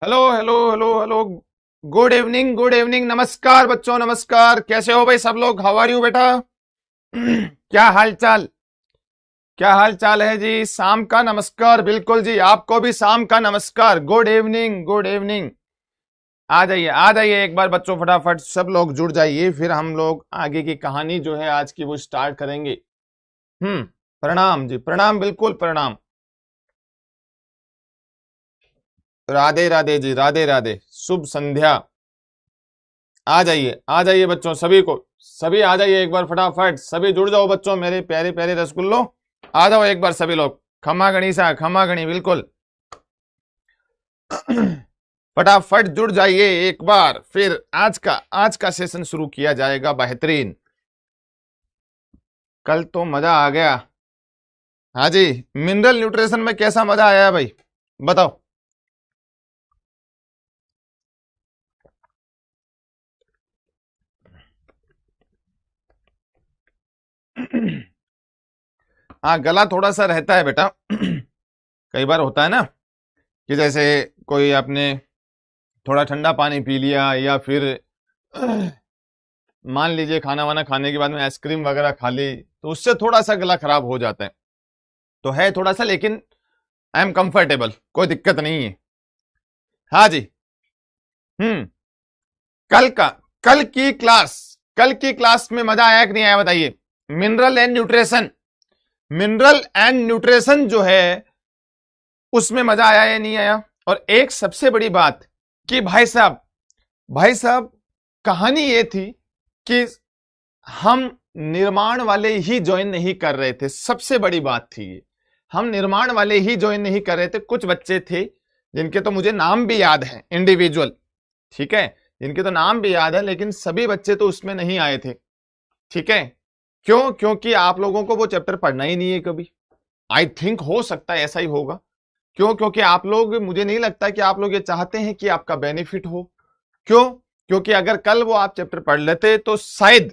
Hello hello hello hello. Good evening, नमस्कार बच्चों, नमस्कार। कैसे हो भाई सब लोग? हाउ आर यू बेटा? क्या हाल चाल? क्या हाल चाल है जी? शाम का नमस्कार। बिल्कुल जी, आपको भी शाम का नमस्कार। Good evening, good evening. आ जाइए एक बार बच्चों, फटाफट सब लोग जुड़ जाइए, फिर हम लोग आगे की कहानी जो है आज की वो स्टार्ट करेंगे। हम्म। प्रणाम जी, प्रणाम, बिल्कुल प्रणाम। राधे राधे जी, राधे राधे, शुभ संध्या। आ जाइए बच्चों, सभी को, सभी आ जाइए एक बार फटाफट, सभी जुड़ जाओ बच्चों, मेरे प्यारे प्यारे रसगुल्लो। आ जाओ एक बार सभी लोग। खमा गणिसा, खमा गणी, बिल्कुल। फटाफट जुड़ जाइए एक बार, फिर आज का सेशन शुरू किया जाएगा। बेहतरीन। कल तो मजा आ गया। हाँ जी। मिनरल न्यूट्रिशन में कैसा मजा आया है भाई? बताओ। हाँ, गला थोड़ा सा रहता है बेटा। कई बार होता है ना कि जैसे कोई आपने थोड़ा ठंडा पानी पी लिया, या फिर मान लीजिए खाना वाना खाने के बाद में आइसक्रीम वगैरह खा ली, तो उससे थोड़ा सा गला खराब हो जाता है। तो है थोड़ा सा, लेकिन आई एम कंफर्टेबल, कोई दिक्कत नहीं है। हाँ जी। हम्म। कल का कल की क्लास में मजा आया कि नहीं आया बताइए? Mineral and nutrition. Mineral and nutrition जो है, उसमें मजा आया या नहीं आया? और एक सबसे बड़ी बात कि भाई साहब, कहानी ये थी कि हम निर्माण वाले ही ज्वाइन नहीं कर रहे थे। सबसे बड़ी बात थी ये, हम निर्माण वाले ही ज्वाइन नहीं कर रहे थे। कुछ बच्चे थे जिनके तो मुझे नाम भी याद है, इंडिविजुअल, ठीक है, जिनके तो नाम भी याद है, लेकिन सभी बच्चे तो उसमें नहीं आए थे। ठीक है। क्यों? क्योंकि आप लोगों को वो चैप्टर पढ़ना ही नहीं है कभी। आई थिंक हो सकता है ऐसा ही होगा। क्यों? क्योंकि आप लोग, मुझे नहीं लगता कि आप लोग ये चाहते हैं कि आपका बेनिफिट हो। क्यों? क्योंकि अगर कल वो आप चैप्टर पढ़ लेते तो शायद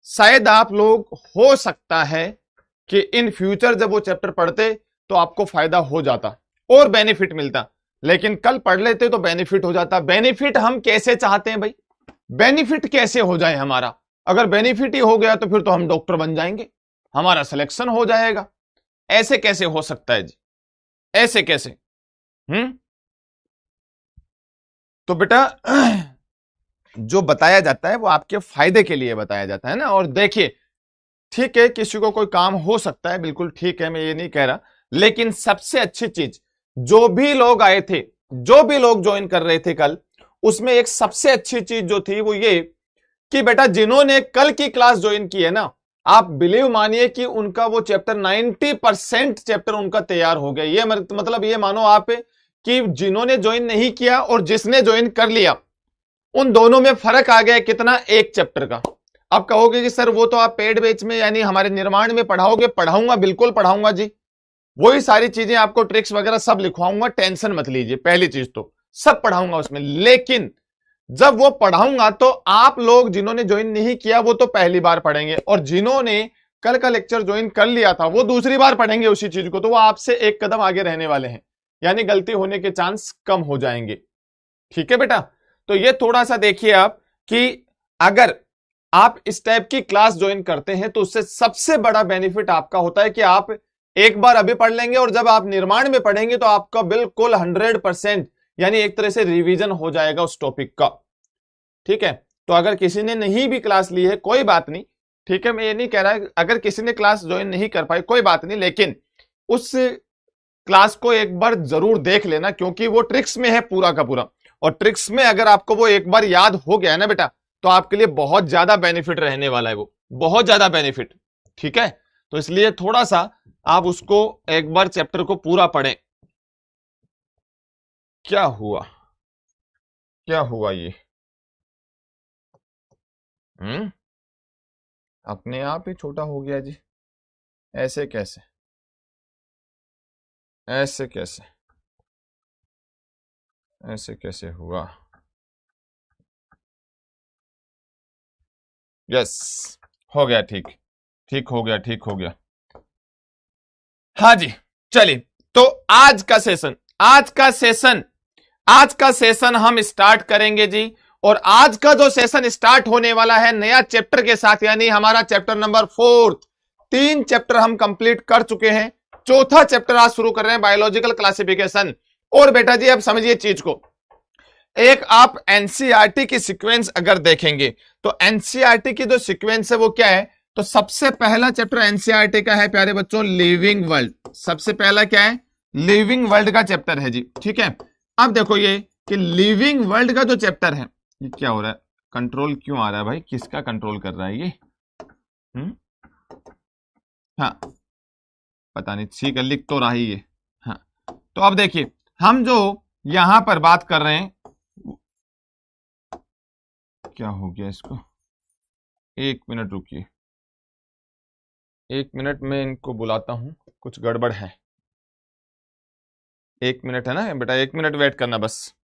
शायद आप लोग, हो सकता है कि इन फ्यूचर जब वो चैप्टर पढ़ते तो आपको फायदा हो जाता और बेनिफिट मिलता। लेकिन कल पढ़ लेते तो बेनिफिट हो जाता। बेनिफिट हम कैसे चाहते हैं भाई? बेनिफिट कैसे हो जाए हमारा? अगर बेनिफिट ही हो गया तो फिर तो हम डॉक्टर बन जाएंगे, हमारा सिलेक्शन हो जाएगा। ऐसे कैसे हो सकता है जी? ऐसे कैसे? हम्म। तो बेटा, जो बताया जाता है वो आपके फायदे के लिए बताया जाता है ना। और देखिए, ठीक है, किसी को कोई काम हो सकता है, बिल्कुल ठीक है, मैं ये नहीं कह रहा, लेकिन सबसे अच्छी चीज, जो भी लोग आए थे, जो भी लोग ज्वाइन कर रहे थे कल, उसमें एक सबसे अच्छी चीज जो थी वो ये कि बेटा जिन्होंने कल की क्लास ज्वाइन की है ना, आप बिलीव मानिए कि उनका वो चैप्टर 90% चैप्टर उनका तैयार हो गया। ये मतलब ये मानो आप कि जिन्होंने ज्वाइन नहीं किया और जिसने ज्वाइन कर लिया, उन दोनों में फर्क आ गया कितना? एक चैप्टर का। अब कहोगे कि सर वो तो आप पेड बैच में यानी हमारे निर्माण में पढ़ाओगे। पढ़ाऊंगा, बिल्कुल पढ़ाऊंगा जी। वही सारी चीजें आपको, ट्रिक्स वगैरह सब लिखवाऊंगा, टेंशन मत लीजिए। पहली चीज तो सब पढ़ाऊंगा उसमें, लेकिन जब वो पढ़ाऊंगा तो आप लोग जिन्होंने ज्वाइन नहीं किया वो तो पहली बार पढ़ेंगे, और जिन्होंने कल का लेक्चर ज्वाइन कर लिया था वो दूसरी बार पढ़ेंगे उसी चीज को, तो वो आपसे एक कदम आगे रहने वाले हैं, यानी गलती होने के चांस कम हो जाएंगे। ठीक है बेटा? तो ये थोड़ा सा देखिए आप कि अगर आप इस टाइप की क्लास ज्वाइन करते हैं तो उससे सबसे बड़ा बेनिफिट आपका होता है कि आप एक बार अभी पढ़ लेंगे, और जब आप निर्माण में पढ़ेंगे तो आपका बिल्कुल 100%, यानी एक तरह से रिवीजन हो जाएगा उस टॉपिक का। ठीक है? तो अगर किसी ने नहीं भी क्लास ली है, कोई बात नहीं। ठीक है, मैं ये नहीं कह रहा, अगर किसी ने क्लास ज्वाइन नहीं कर पाई कोई बात नहीं, लेकिन उस क्लास को एक बार जरूर देख लेना, क्योंकि वो ट्रिक्स में है पूरा का पूरा। और ट्रिक्स में अगर आपको वो एक बार याद हो गया है ना बेटा, तो आपके लिए बहुत ज्यादा बेनिफिट रहने वाला है, वो बहुत ज्यादा बेनिफिट। ठीक है? तो इसलिए थोड़ा सा आप उसको एक बार चैप्टर को पूरा पढ़ें। क्या हुआ? क्या हुआ ये? हम्म। अपने आप ही छोटा हो गया जी? ऐसे कैसे? ऐसे कैसे? ऐसे कैसे हुआ? यस, हो गया ठीक। ठीक हो गया, ठीक हो गया। हाँ जी। चलिए, तो आज का सेशन आज का सेशन हम स्टार्ट करेंगे जी। और आज का जो सेशन स्टार्ट होने वाला है नया चैप्टर के साथ, यानी हमारा चैप्टर नंबर 4। 3 चैप्टर हम कंप्लीट कर चुके हैं, चौथा चैप्टर आज शुरू कर रहे हैं, बायोलॉजिकल क्लासिफिकेशन। और बेटा जी अब समझिए चीज को, एक आप एनसीईआरटी की सीक्वेंस अगर देखेंगे तो एनसीईआरटी की जो सीक्वेंस है वो क्या है, तो सबसे पहला चैप्टर एनसीईआरटी का है प्यारे बच्चों लिविंग वर्ल्ड। सबसे पहला क्या है, लिविंग वर्ल्ड का चैप्टर है जी, ठीक है। अब देखो ये कि लिविंग वर्ल्ड का जो चैप्टर है, ये क्या हो रहा है, कंट्रोल क्यों आ रहा है भाई, किसका कंट्रोल कर रहा है ये? हम्म, हाँ, पता नहीं, ठीक है, लिख तो रहा ही ये। हाँ, तो अब देखिए हम जो यहां पर बात कर रहे हैं, क्या हो गया इसको, 1 मिनट रुकिए, 1 मिनट में इनको बुलाता हूं, कुछ गड़बड़ है। 1 मिनट है ना बेटा, 1 मिनट वेट करना बस।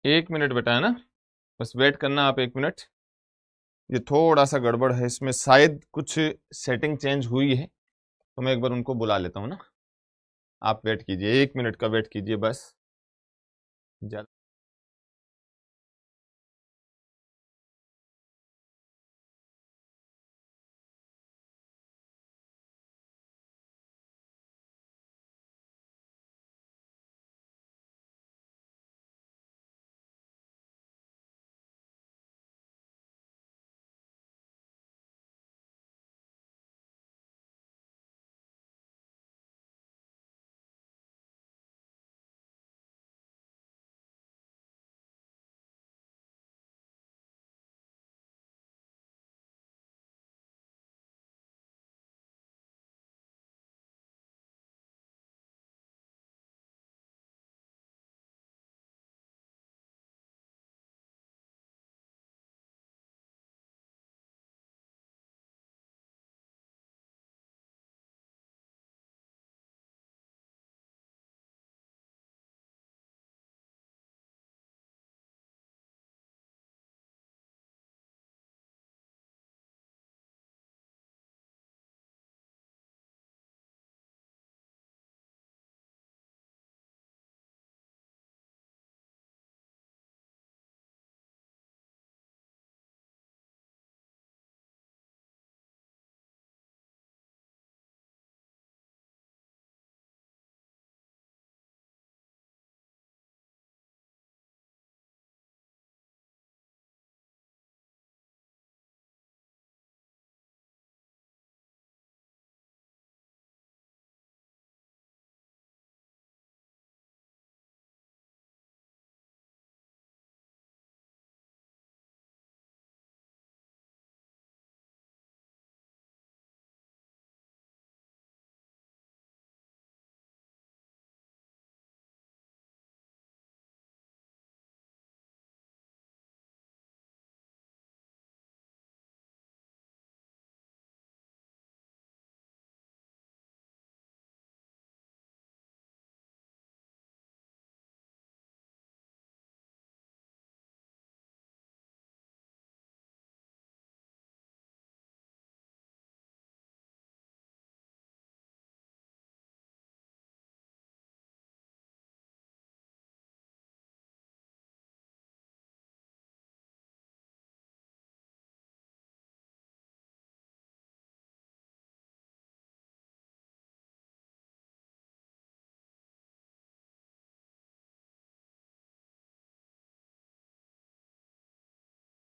एक मिनट बेटा है ना, बस वेट करना आप 1 मिनट। ये थोड़ा सा गड़बड़ है इसमें, शायद कुछ सेटिंग चेंज हुई है, तो मैं एक बार उनको बुला लेता हूँ ना। आप वेट कीजिए, 1 मिनट का वेट कीजिए बस। ज्यादा।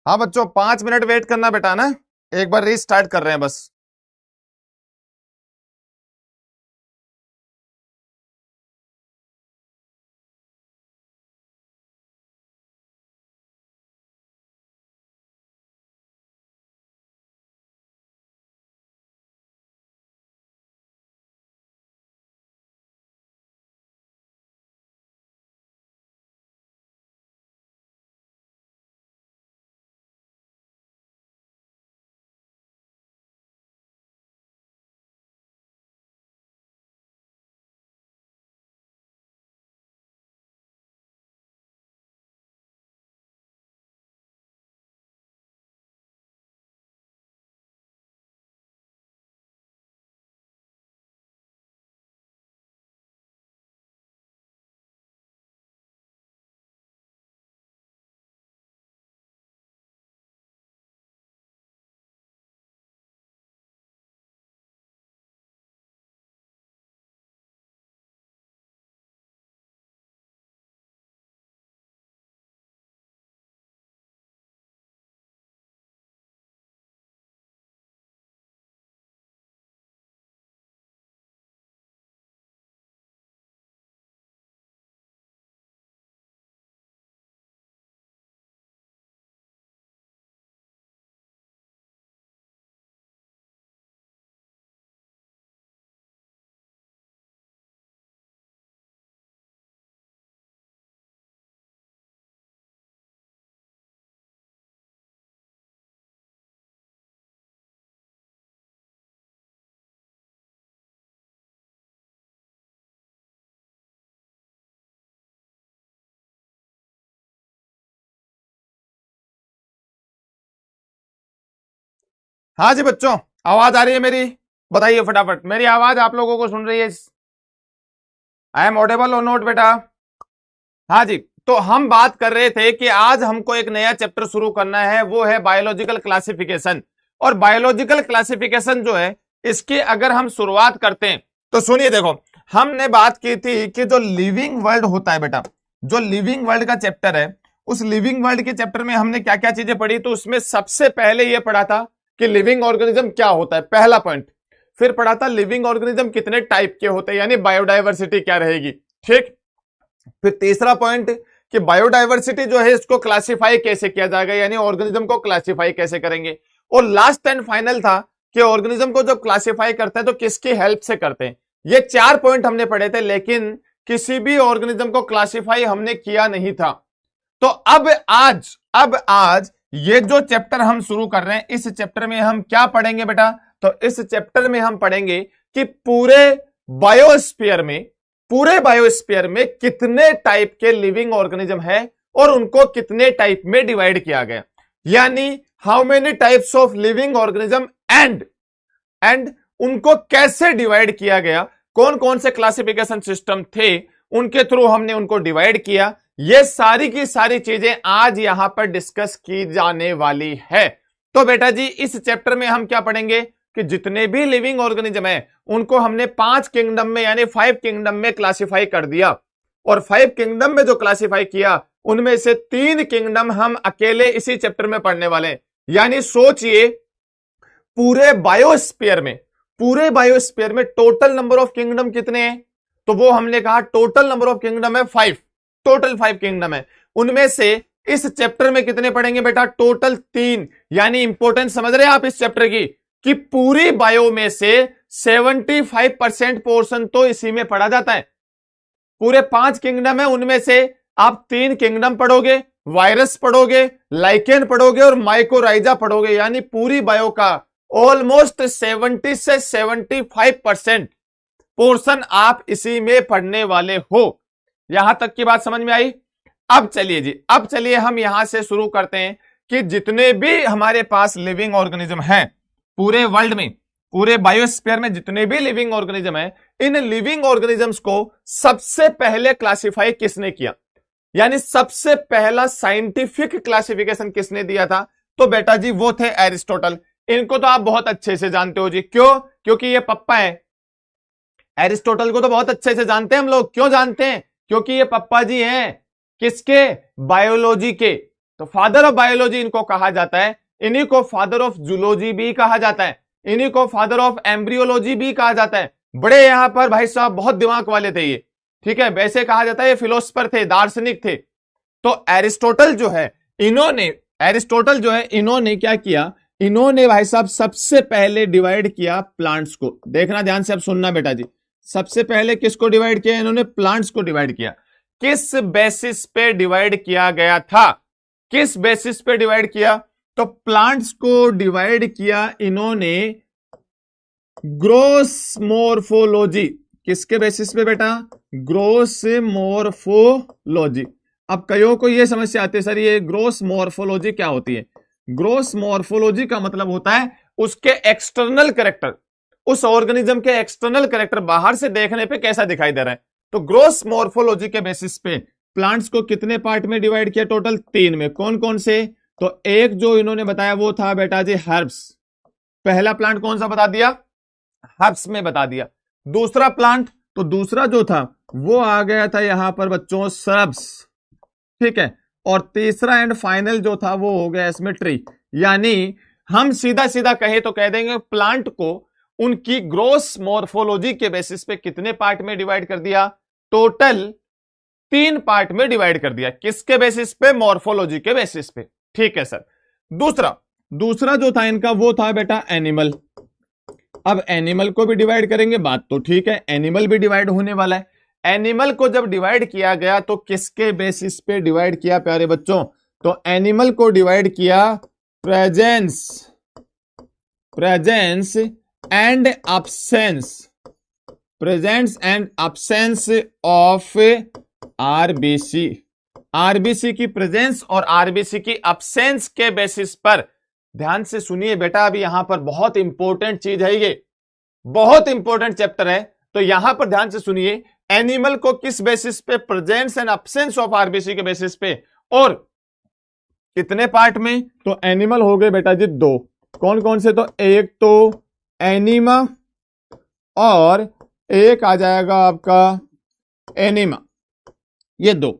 हाँ बच्चों, 5 मिनट वेट करना बेटा ना, एक बार रीस्टार्ट कर रहे हैं बस। हाँ जी बच्चों, आवाज आ रही है मेरी? बताइए फटाफट, मेरी आवाज आप लोगों को सुन रही है? आई एम ऑडेबल और नोट बेटा? हाँ जी। तो हम बात कर रहे थे कि आज हमको एक नया चैप्टर शुरू करना है, वो है बायोलॉजिकल क्लासिफिकेशन। और बायोलॉजिकल क्लासिफिकेशन जो है, इसकी अगर हम शुरुआत करते हैं तो सुनिए, देखो हमने बात की थी कि जो लिविंग वर्ल्ड होता है बेटा, जो लिविंग वर्ल्ड का चैप्टर है, उस लिविंग वर्ल्ड के चैप्टर में हमने क्या क्या चीजें पढ़ी। तो उसमें सबसे पहले यह पढ़ा था कि लिविंग ऑर्गेनिज्म क्या होता है, पहला पॉइंट। फिर पढ़ा था लिविंग ऑर्गेनिज्म कितने टाइप के होते हैं, यानी बायोडाइवर्सिटी क्या रहेगी, ठीक। फिर तीसरा पॉइंट कि बायोडाइवर्सिटी जो है इसको क्लासिफाई कैसे किया जाएगा, यानी ऑर्गेनिज्म को क्लासिफाई कैसे करेंगे। और लास्ट एंड फाइनल था कि ऑर्गेनिज्म को जब क्लासिफाई करते हैं तो किसकी हेल्प से करते हैं। ये 4 पॉइंट हमने पढ़े थे, लेकिन किसी भी ऑर्गेनिज्म को क्लासिफाई हमने किया नहीं था। तो अब आज ये जो चैप्टर हम शुरू कर रहे हैं, इस चैप्टर में हम क्या पढ़ेंगे बेटा? तो इस चैप्टर में हम पढ़ेंगे कि पूरे बायोस्फीयर में कितने टाइप के लिविंग ऑर्गेनिज्म है और उनको कितने टाइप में डिवाइड किया गया, यानी how many types of living organism and उनको कैसे डिवाइड किया गया, कौन कौन से क्लासिफिकेशन सिस्टम थे, उनके थ्रू हमने उनको डिवाइड किया। ये सारी की सारी चीजें आज यहां पर डिस्कस की जाने वाली है। तो बेटा जी, इस चैप्टर में हम क्या पढ़ेंगे कि जितने भी लिविंग ऑर्गेनिज्म है उनको हमने 5 किंगडम में यानी 5 किंगडम में क्लासिफाई कर दिया। और 5 किंगडम में जो क्लासिफाई किया उनमें से 3 किंगडम हम अकेले इसी चैप्टर में पढ़ने वाले हैं। यानी सोचिए, पूरे बायोस्फीयर में टोटल नंबर ऑफ किंगडम कितने हैं? तो वो हमने कहा टोटल नंबर ऑफ किंगडम है 5, टोटल 5 किंगडम है। उनमें से इस चैप्टर में कितने पढ़ेंगे बेटा? टोटल 3। यानी इंपॉर्टेंस समझ रहे हैं आप इस चैप्टर की, कि पूरी बायो में से 75% पोर्शन तो इसी में पढ़ा जाता है। पूरे 5 किंगडम है, उनमें से आप 3 किंगडम पढ़ोगे, वायरस पढ़ोगे, लाइकेन पढ़ोगे और माइकोराइजा पढ़ोगे। यानी पूरी बायो का ऑलमोस्ट 70 से 75% पोर्शन आप इसी में पढ़ने वाले हो। यहां तक की बात समझ में आई? अब चलिए हम यहां से शुरू करते हैं कि जितने भी हमारे पास लिविंग ऑर्गेनिज्म हैं पूरे वर्ल्ड में, पूरे बायोस्फीयर में जितने भी लिविंग ऑर्गेनिज्म हैं, इन लिविंग ऑर्गेनिजम्स को सबसे पहले क्लासिफाई किसने किया, यानी सबसे पहला साइंटिफिक क्लासिफिकेशन किसने दिया था? तो बेटा जी वो थे एरिस्टोटल। इनको तो आप बहुत अच्छे से जानते हो जी, क्यों? क्योंकि ये पप्पा है। एरिस्टोटल को तो बहुत अच्छे से जानते हैं हम लोग। क्यों जानते हैं? क्योंकि ये पप्पा जी हैं किसके? बायोलॉजी के। तो फादर ऑफ बायोलॉजी इनको कहा जाता है। इन्हीं को फादर ऑफ जूलॉजी भी कहा जाता है, इन्हीं को फादर ऑफ एम्ब्रियोलॉजी भी कहा जाता है। बड़े यहां पर भाई साहब बहुत दिमाग वाले थे ये, ठीक है। वैसे कहा जाता है ये फिलोसफर थे, दार्शनिक थे। तो एरिस्टोटल जो है इन्होंने क्या किया? इन्होंने भाई साहब सबसे पहले डिवाइड किया प्लांट्स को। देखना ध्यान से, अब सुनना बेटा जी। सबसे पहले किसको डिवाइड किया? इन्होंने प्लांट्स को डिवाइड किया। किस बेसिस पे डिवाइड किया गया था? किस बेसिस पे डिवाइड किया? तो प्लांट्स को डिवाइड किया इन्होंने ग्रोस मॉर्फोलॉजी। किसके बेसिस पे बेटा? Gross morphology. अब कईयों को यह समस्या आती है, सर ये ग्रोस मॉर्फोलॉजी क्या होती है? ग्रोस मॉर्फोलॉजी का मतलब होता है उसके एक्सटर्नल कैरेक्टर, उस ऑर्गेनिज्म के एक्सटर्नल कैरेक्टर बाहर से देखने पे कैसा दिखाई दे रहा है। तो ग्रोस मॉर्फोलॉजी के बेसिस पे प्लांट्स को कितने पार्ट में डिवाइड किया? टोटल 3 में। कौन कौन से? तो एक जो इन्होंने बताया वो था बेटा जी हर्ब्स। पहला प्लांट कौन सा बता दिया? हर्ब्स में बता दिया। दूसरा प्लांट, तो दूसरा जो था वो आ गया था यहां पर बच्चों श्रब्स, ठीक है। और तीसरा एंड फाइनल जो था वो हो गया इसमें ट्री। यानी हम सीधा सीधा कहे तो कह देंगे प्लांट को उनकी ग्रोस मॉर्फोलॉजी के बेसिस पे कितने पार्ट में डिवाइड कर दिया? टोटल 3 पार्ट में डिवाइड कर दिया। किसके बेसिस पे? मॉर्फोलॉजी के बेसिस पे, ठीक है सर। दूसरा जो था इनका वो था बेटा एनिमल। अब एनिमल को भी डिवाइड करेंगे, बात तो ठीक है, एनिमल भी डिवाइड होने वाला है। एनिमल को जब डिवाइड किया गया तो किसके बेसिस पे डिवाइड किया प्यारे बच्चों? तो एनिमल को डिवाइड किया presence and absence of RBC. RBC की प्रेजेंस और आरबीसी की absence के बेसिस पर ध्यान से सुनिए बेटा, अभी यहां पर बहुत इंपॉर्टेंट चीज है, ये बहुत इंपॉर्टेंट चैप्टर है। तो यहां पर ध्यान से सुनिए, एनिमल को किस बेसिस पे, presence and absence of RBC के बेसिस पे, और कितने पार्ट में, तो एनिमल हो गए बेटा जी दो, कौन कौन से, तो एक तो एनिमा और एक आ जाएगा आपका एनिमा, ये दो।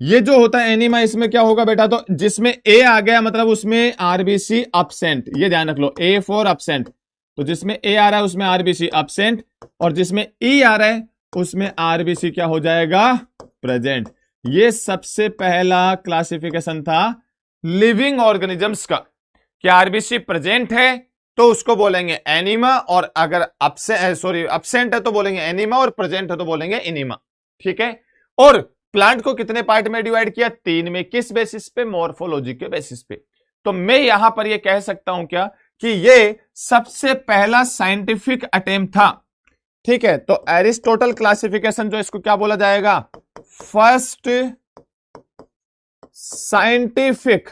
ये जो होता है एनिमा, इसमें क्या होगा बेटा, तो जिसमें ए आ गया मतलब उसमें आरबीसी अब्सेंट, ये ध्यान रख लो, ए फॉर अब्सेंट, तो जिसमें ए आ रहा है उसमें आरबीसी अब्सेंट, और जिसमें ई आ रहा है उसमें आरबीसी क्या हो जाएगा, प्रेजेंट। ये सबसे पहला क्लासिफिकेशन था लिविंग ऑर्गेनिजम्स का, कि आरबीसी प्रेजेंट है तो उसको बोलेंगे एनिमा, और अगर अब्सेंट है तो बोलेंगे एनिमा, और प्रेजेंट है तो बोलेंगे इनिमा, ठीक है। और प्लांट को कितने पार्ट में डिवाइड किया, 3 में, किस बेसिस पे, मॉर्फोलॉजी के बेसिस पे। तो मैं यहां पर ये कह सकता हूं क्या, कि ये सबसे पहला साइंटिफिक अटेम्प्ट था, ठीक है। तो एरिस्टोटल क्लासिफिकेशन जो, इसको क्या बोला जाएगा, first scientific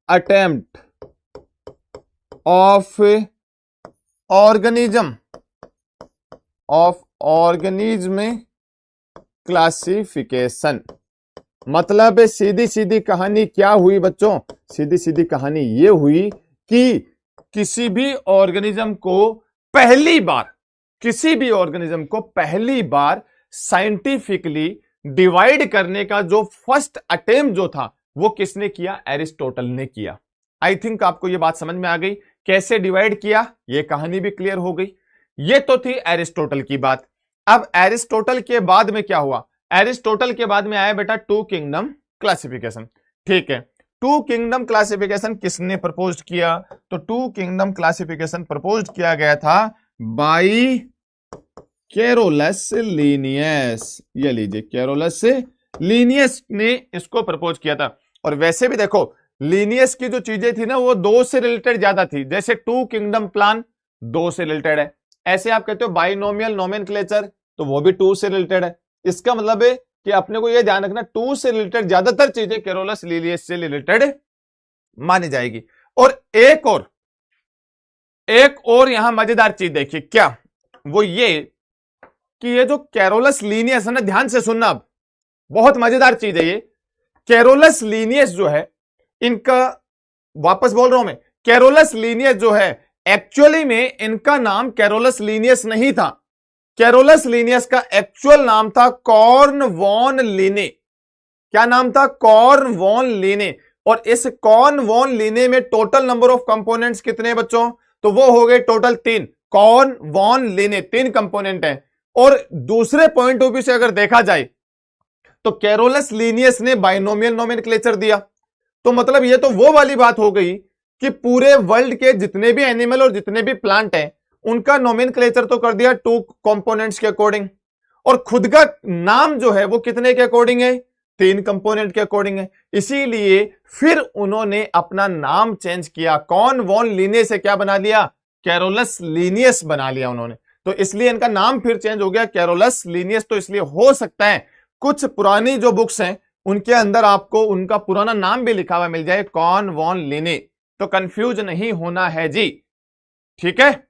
attempt of organism classification. मतलब सीधी सीधी कहानी क्या हुई बच्चों, सीधी सीधी कहानी ये हुई कि किसी भी ऑर्गेनिज्म को पहली बार साइंटिफिकली डिवाइड करने का जो फर्स्ट अटेम्प्ट जो था वो किसने किया, एरिस्टोटल ने किया। आई थिंक आपको ये बात समझ में आ गई, कैसे डिवाइड किया, ये कहानी भी क्लियर हो गई। ये तो थी एरिस्टोटल की बात। अब एरिस्टोटल के बाद में क्या हुआ, एरिस्टोटल के बाद में आया बेटा टू किंगडम क्लासिफिकेशन, ठीक है। टू किंगडम क्लासिफिकेशन किसने प्रपोज किया, तो टू किंगडम क्लासिफिकेशन प्रपोज किया गया था बाई कैरोलस लीनियस। ये लीजिए, कैरोलस लीनियस ने इसको प्रपोज किया था। और वैसे भी देखो, लीनियस की जो चीजें थी ना वो दो से रिलेटेड ज्यादा थी, जैसे टू किंगडम प्लान दो से रिलेटेड है, ऐसे आप कहते हो बाइनोमियल नोमेनक्लेचर, तो वो भी टू से रिलेटेड है। इसका मतलब है कि अपने को यह ध्यान रखना, टू से रिलेटेड ज्यादातर चीजें कैरोलस लीनियस से रिलेटेड मानी जाएगी। और एक और यहां मजेदार चीज देखिए, क्या, वो ये कि ये जो कैरोलस लीनियस है ना, ध्यान से सुनना, अब बहुत मजेदार चीज है ये। कैरोलस लीनियस जो है, इनका, वापस बोल रहा हूं मैं, कैरोलस लीनियस जो है, एक्चुअली में इनका नाम कैरोलस लीनियस नहीं था। कैरोलस लीनियस का एक्चुअल नाम था कॉर्न वॉन लिने। क्या नाम था, कॉर्न वॉन लिने। और इस कॉर्न वॉन लिने में टोटल नंबर ऑफ कंपोनेंट्स कितने बच्चों, तो वो हो गए टोटल 3। कॉर्न वॉन लिने 3 कंपोनेंट है। और दूसरे पॉइंट ऑफ व्यू से अगर देखा जाए तो कैरोलस लीनियस ने बाइनोमियल नोमेनक्लेचर दिया। तो मतलब ये तो वो वाली बात हो गई कि पूरे वर्ल्ड के जितने भी एनिमल और जितने भी प्लांट हैं उनका नोमेनक्लेचर तो कर दिया 2 कंपोनेंट्स के अकॉर्डिंग, और खुद का नाम जो है वो कितने के अकॉर्डिंग है, 3 कंपोनेंट के अकॉर्डिंग है। इसीलिए फिर उन्होंने अपना नाम चेंज किया, कॉर्न वॉन लिने से क्या बना लिया, कैरोलस लीनियस बना लिया उन्होंने। तो इसलिए इनका नाम फिर चेंज हो गया कैरोलस लीनियस। तो इसलिए हो सकता है कुछ पुरानी जो बुक्स हैं उनके अंदर आपको उनका पुराना नाम भी लिखा हुआ मिल जाए, कॉर्न वॉन लिने। तो कंफ्यूज नहीं होना है जी, ठीक है,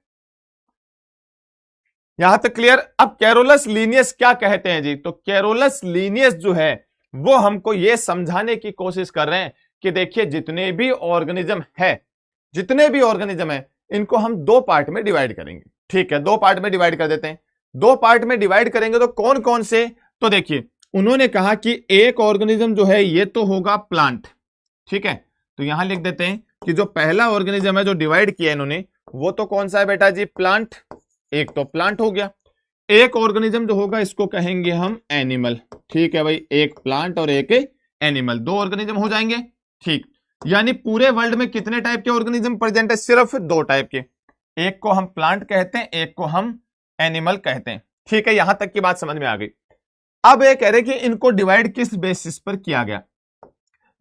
यहां तक क्लियर। अब कैरोलस लीनियस क्या कहते हैं जी, तो कैरोलस लीनियस जो है वो हमको ये समझाने की कोशिश कर रहे हैं कि देखिए जितने भी ऑर्गेनिज्म है इनको हम 2 पार्ट में डिवाइड करेंगे, ठीक है, 2 पार्ट में डिवाइड कर देते हैं। 2 पार्ट में डिवाइड करेंगे तो कौन कौन से, तो देखिए उन्होंने कहा कि एक ऑर्गेनिज्म जो है ये तो होगा प्लांट, ठीक है। तो यहां लिख देते हैं कि जो पहला ऑर्गेनिज्म है जो डिवाइड किया इन्होंने वो तो कौन सा है बेटा जी, प्लांट। एक तो प्लांट हो गया। एक ऑर्गेनिज्म जो होगा इसको कहेंगे हम एनिमल, ठीक है भाई, एक प्लांट और एक एनिमल, 2 ऑर्गेनिज्म हो जाएंगे, ठीक। यानी पूरे वर्ल्ड में कितने टाइप के ऑर्गेनिज्म प्रेजेंट है, सिर्फ 2 टाइप के, एक को हम प्लांट कहते हैं, एक को हम एनिमल कहते हैं, ठीक है। यहां तक की बात समझ में आ गई। अब ये कह रहे कि इनको डिवाइड किस बेसिस पर किया गया,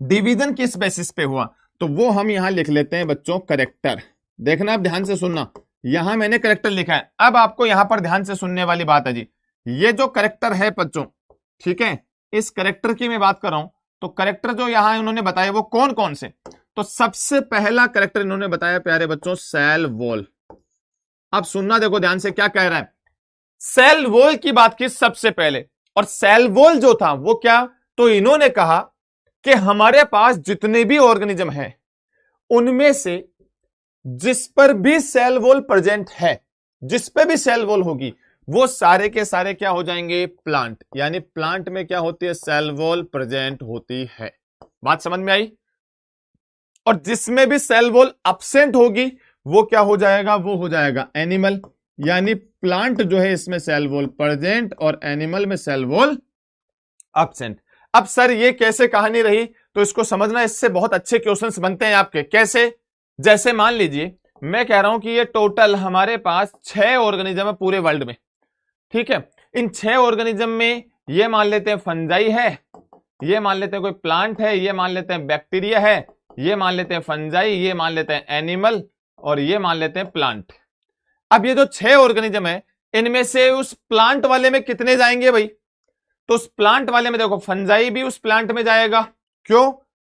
डिवीजन किस बेसिस पे हुआ, तो वो हम यहां लिख लेते हैं बच्चों करेक्टर। देखना, आप ध्यान से सुनना, यहां मैंने करेक्टर लिखा है। अब आपको यहां पर ध्यान से सुनने वाली बात है जी, ये जो करेक्टर है बच्चों, ठीक है, इस करेक्टर की मैं बात कर रहा हूं, तो करेक्टर जो यहां इन्होंने बताया वो कौन कौन से, तो सबसे पहला करेक्टर इन्होंने बताया प्यारे बच्चों सेल वॉल। अब सुनना देखो ध्यान से क्या कह रहा है, सेल वॉल की बात की सबसे पहले, और सेल वॉल जो था वो क्या, तो इन्होंने कहा कि हमारे पास जितने भी ऑर्गेनिज्म हैं उनमें से जिस पर भी सेल वॉल प्रेजेंट है, जिस पे भी सेल वॉल होगी वो सारे के सारे क्या हो जाएंगे, प्लांट। यानी प्लांट में क्या होती है, सेल वॉल प्रेजेंट होती है। बात समझ में आई। और जिसमें भी सेल वॉल एब्सेंट होगी वो क्या हो जाएगा, वो हो जाएगा एनिमल। यानी प्लांट जो है इसमें सेल वॉल प्रेजेंट और एनिमल में सेल वॉल एब्सेंट। अब सर ये कैसे कहानी रही, तो इसको समझना, इससे बहुत अच्छे क्वेश्चंस बनते हैं आपके। कैसे, जैसे मान लीजिए मैं कह रहा हूं कि ये टोटल हमारे पास 6 ऑर्गेनिज्म है पूरे वर्ल्ड में, ठीक है। इन 6 ऑर्गेनिज्म में ये मान लेते हैं फंजाई है, ये मान लेते हैं कोई प्लांट है, ये मान लेते हैं बैक्टीरिया है, ये मान लेते हैं फंजाई, ये मान लेते हैं एनिमल, और ये मान लेते हैं प्लांट। अब ये जो 6 ऑर्गेनिज्म है इनमें से उस प्लांट वाले में कितने जाएंगे भाई, तो उस प्लांट वाले में देखो फंजाई भी उस प्लांट में जाएगा। क्यों,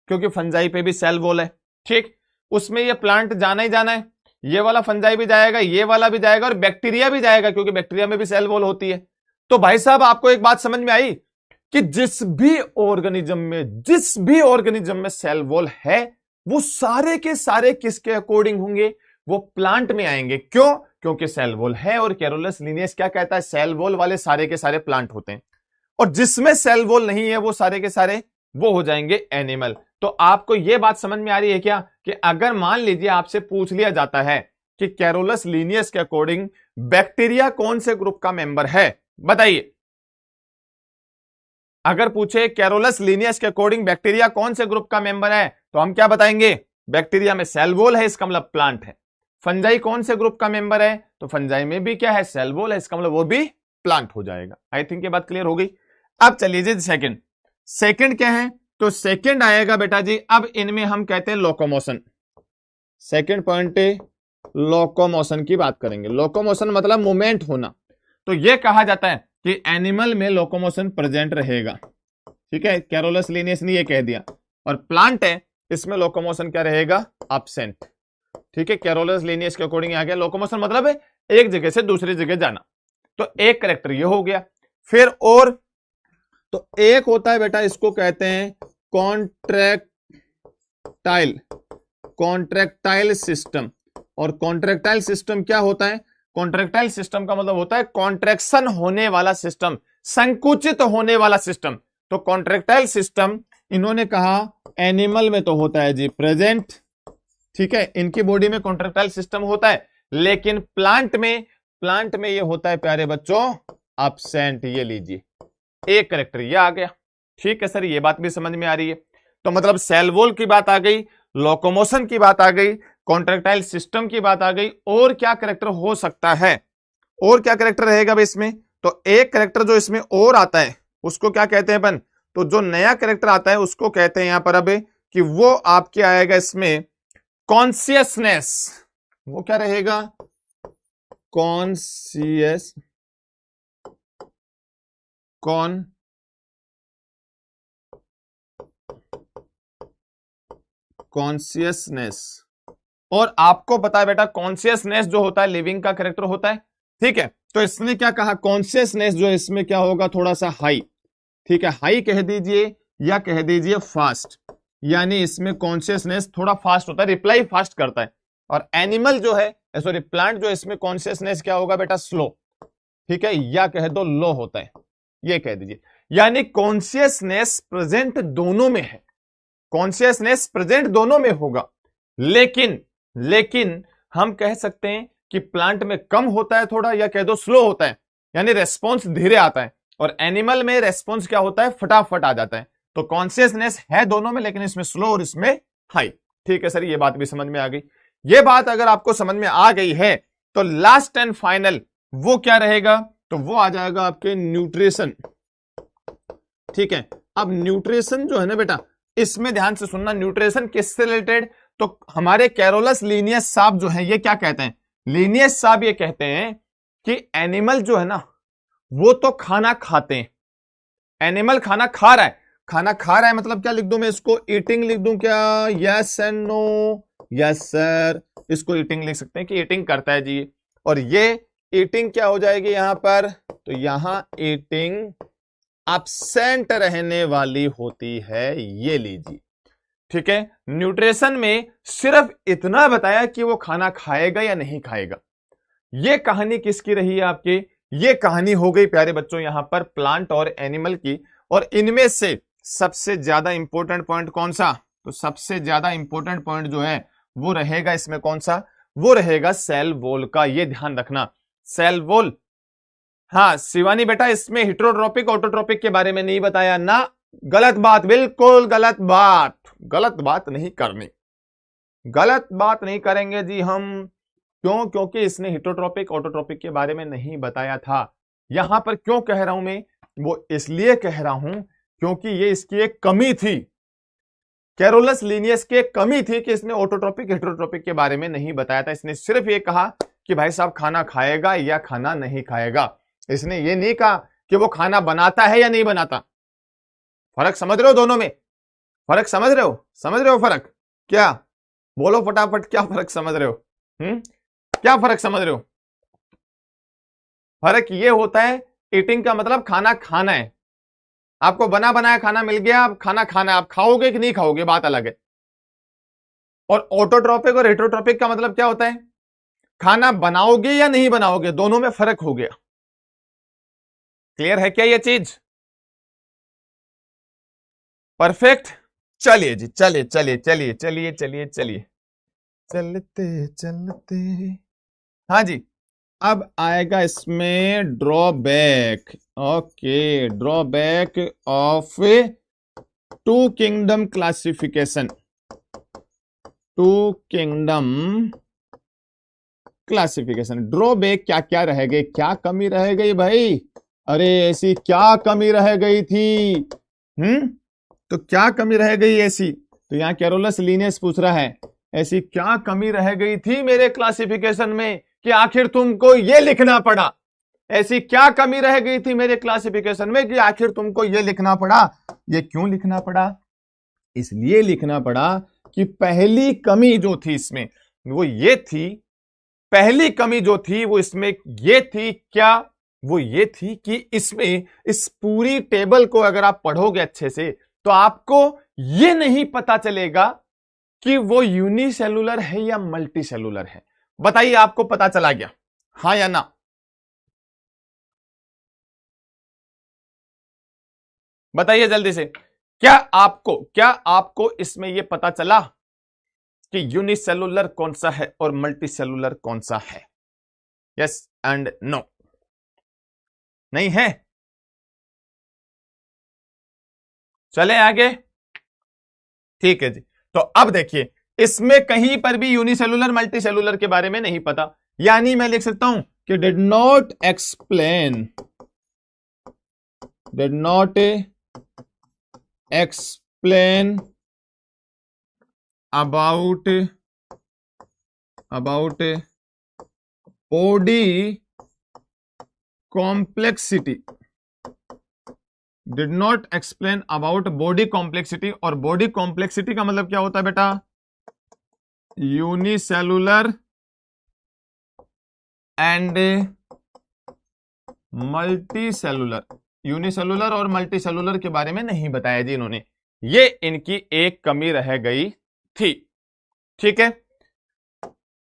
क्योंकि फंजाई पे भी सेल वॉल है, ठीक। उसमें ये प्लांट जाना ही जाना है, ये वाला फंजाई भी जाएगा, ये वाला भी जाएगा, और बैक्टीरिया भी जाएगा क्योंकि बैक्टीरिया में भी सेल वॉल होती है। तो भाई साहब आपको एक बात समझ में आई कि जिस भी ऑर्गेनिज्म में सेल वॉल है वो सारे के सारे किसके अकॉर्डिंग होंगे, वो प्लांट में आएंगे। क्यों, क्योंकि सेल वॉल है, और कैरोलस लिनियस क्या कहता है, सेल वॉल वाले सारे के सारे प्लांट होते हैं, और जिसमें सेल वॉल नहीं है वो सारे के सारे वो हो जाएंगे एनिमल। तो आपको यह बात समझ में आ रही है क्या, कि अगर मान लीजिए आपसे पूछ लिया जाता है कि कैरोलस लिनियस के अकॉर्डिंग बैक्टीरिया कौन से ग्रुप का मेंबर है, बताइए। अगर पूछे कैरोलस लिनियस के अकॉर्डिंग बैक्टीरिया कौन से ग्रुप का मेंबर है, तो हम क्या बताएंगे, बैक्टीरिया में सेल वॉल है, इसका मतलब प्लांट है। फंजाई कौन से ग्रुप का मेंबर है, तो फंजाई में भी क्या है, सेल वॉल है, इसका मतलब वो भी प्लांट हो जाएगा। आई थिंक ये बात क्लियर हो गई। अब चलिए जी सेकंड क्या है, तो सेकंड आएगा बेटा जी, अब इनमें हम कहते हैं लोकोमोशन। सेकंड पॉइंट लोकोमोशन की बात करेंगे। लोकोमोशन मतलब मूवमेंट होना। तो यह कहा जाता है कि एनिमल में लोकोमोशन प्रेजेंट रहेगा, ठीक है, कैरोलस लिनियस ने यह कह दिया। और प्लांट है इसमें लोकोमोशन क्या रहेगा, एब्सेंट, ठीक है। कैरोलस लिनियस के अकॉर्डिंग आ गया लोकोमोशन मतलब है एक जगह से दूसरी जगह जाना। तो एक कैरेक्टर ये हो गया। फिर और तो एक होता है बेटा, इसको कहते हैं कॉन्ट्रैक्टाइल सिस्टम। और कॉन्ट्रैक्टाइल सिस्टम क्या होता है, कॉन्ट्रैक्टाइल सिस्टम का मतलब होता है कॉन्ट्रैक्शन होने वाला सिस्टम, संकुचित होने वाला सिस्टम। तो कॉन्ट्रैक्टाइल सिस्टम इन्होंने कहा एनिमल में तो होता है जी प्रेजेंट, ठीक है, इनकी बॉडी में कॉन्ट्रैक्टाइल सिस्टम होता है, लेकिन प्लांट में ये होता है प्यारे बच्चों एब्सेंट। ये लीजिए एक कैरेक्टर ये आ गया, ठीक है सर, ये बात भी समझ में आ रही है। तो मतलब सेल वॉल की बात आ गई, लोकोमोशन की बात आ गई, कॉन्ट्रैक्टाइल सिस्टम की बात आ गई, और क्या कैरेक्टर हो सकता है, और क्या कैरेक्टर रहेगा भाई इसमें, तो एक कैरेक्टर जो इसमें और आता है उसको क्या कहते हैं अपन, तो जो नया कैरेक्टर आता है उसको कहते हैं यहां पर अब कि वो आपके आएगा इसमें कॉन्शियसनेस। वो क्या रहेगा, कॉन्शियसनेस। और आपको पता है बेटा कॉन्शियसनेस जो होता है लिविंग का कैरेक्टर होता है, ठीक है। तो इसने क्या कहा, कॉन्शियसनेस जो इसमें क्या होगा, थोड़ा सा हाई, ठीक है, हाई कह दीजिए या कह दीजिए फास्ट। यानी इसमें कॉन्शियसनेस थोड़ा फास्ट होता है, रिप्लाई फास्ट करता है। और एनिमल जो है, सॉरी प्लांट जो इसमें कॉन्शियसनेस क्या होगा बेटा, स्लो, ठीक है, या कह दो लो होता है, ये कह दीजिए। यानी कॉन्शियसनेस प्रेजेंट दोनों में है, कॉन्शियसनेस प्रेजेंट दोनों में होगा, लेकिन हम कह सकते हैं कि प्लांट में कम होता है थोड़ा, या कह दो स्लो होता है, यानी रेस्पॉन्स धीरे आता है, और एनिमल में रेस्पॉन्स क्या होता है, फटाफट आ जाता है। तो कॉन्शियसनेस है दोनों में, लेकिन इसमें स्लो और इसमें हाई, ठीक है सर, ये बात भी समझ में आ गई। ये बात अगर आपको समझ में आ गई है तो लास्ट एंड फाइनल वो क्या रहेगा, तो वो आ जाएगा आपके न्यूट्रिशन, ठीक है। अब न्यूट्रिशन जो है ना बेटा, इसमें ध्यान से सुनना, न्यूट्रिशन किससे रिलेटेड, तो हमारे कैरोलस लिनियस साहब जो है ये क्या कहते हैं, लिनियस साहब ये कहते हैं कि एनिमल जो है ना वो तो खाना खाते हैं, एनिमल खाना खा रहा है, खाना खा रहा है मतलब क्या लिख दूं मैं इसको? ईटिंग लिख दूं क्या? Yes and no? Yes sir, इसको ईटिंग लिख सकते हैं कि ईटिंग करता है जी। और ये ईटिंग क्या हो जाएगी यहां पर? तो यहां ईटिंग एब्सेंट रहने वाली होती है, ये लीजिए। ठीक है, न्यूट्रिशन में सिर्फ इतना बताया कि वो खाना खाएगा या नहीं खाएगा। ये कहानी किसकी रही है आपकी? ये कहानी हो गई प्यारे बच्चों यहां पर प्लांट और एनिमल की। और इनमें से सबसे ज्यादा इंपॉर्टेंट पॉइंट कौन सा? तो सबसे ज्यादा इंपॉर्टेंट पॉइंट जो है वो रहेगा इसमें कौन सा? वो रहेगा सेल वॉल का। ये ध्यान रखना, सेल वॉल। हाँ शिवानी बेटा, इसमें हिट्रोट्रोपिक ऑटोट्रोपिक के बारे में नहीं बताया ना। गलत बात, बिल्कुल गलत बात। गलत बात नहीं करनी, गलत बात नहीं करेंगे जी हम। क्यों? क्योंकि इसने हिटोट्रोपिक ऑटोट्रोपिक के बारे में नहीं बताया था। यहां पर क्यों कह रहा हूं मैं? वो इसलिए कह रहा हूं क्योंकि ये इसकी एक कमी थी, कैरोलस लिनियस की एक कमी थी कि इसने ऑटोट्रोपिक हेटरोट्रोपिक के बारे में नहीं बताया था। इसने सिर्फ ये कहा कि भाई साहब खाना खाएगा या खाना नहीं खाएगा। इसने ये नहीं कहा कि वो खाना बनाता है या नहीं बनाता। फर्क समझ रहे हो दोनों में? फर्क समझ रहे हो? समझ रहे हो फर्क? क्या बोलो फटाफट, क्या फर्क समझ रहे हो? क्या फर्क समझ रहे हो? फर्क ये होता है, ईटिंग का मतलब खाना खाना है। आपको बना बनाया खाना मिल गया, आप खाना खाना है, आप खाओगे कि नहीं खाओगे बात अलग है। और ऑटोट्रोपिक और हेटरोट्रोपिक का मतलब क्या होता है? खाना बनाओगे या नहीं बनाओगे, दोनों में फर्क हो गया। क्लियर है क्या ये चीज? परफेक्ट। चलिए जी, चलिए चलिए चलिए चलिए चलिए चलिए चलते चलते। हाँ जी, अब आएगा इसमें drawback. Okay, drawback of two kingdom classification. Two kingdom classification, drawback क्या क्या रह गई, क्या कमी रह गई भाई? अरे ऐसी क्या कमी रह गई थी? तो क्या कमी रह गई ऐसी? तो यहां कैरोलस लिनियस पूछ रहा है, ऐसी क्या कमी रह गई थी मेरे क्लासिफिकेशन में कि आखिर तुमको ये लिखना पड़ा? ऐसी क्या कमी रह गई थी मेरे क्लासिफिकेशन में कि आखिर तुमको ये लिखना पड़ा? ये क्यों लिखना पड़ा? इसलिए लिखना पड़ा कि पहली कमी जो थी इसमें वो ये थी, पहली कमी जो थी वो इसमें ये थी, क्या? वो ये थी कि इसमें इस पूरी टेबल को अगर आप पढ़ोगे अच्छे से तो आपको ये नहीं पता चलेगा कि वो यूनिसेलुलर है या मल्टी सेलुलर है। बताइए, आपको पता चला गया हाँ या ना? बताइए जल्दी से, क्या आपको इसमें यह पता चला कि यूनिसेलुलर कौन सा है और मल्टी सेलुलर कौन सा है? Yes and no? नहीं है? चले आगे। ठीक है जी। तो अब देखिए, इसमें कहीं पर भी यूनिसेलुलर मल्टी सेलुलर के बारे में नहीं पता, यानी मैं लिख सकता हूं कि did not explain about body complexity. Did not explain about body complexity. और बॉडी कॉम्प्लेक्सिटी का मतलब क्या होता है बेटा? Unicellular and multi cellular. Unicellular और मल्टी सेलुलर के बारे में नहीं बताया जी इन्होंने। ये इनकी एक कमी रह गई थी। ठीक है,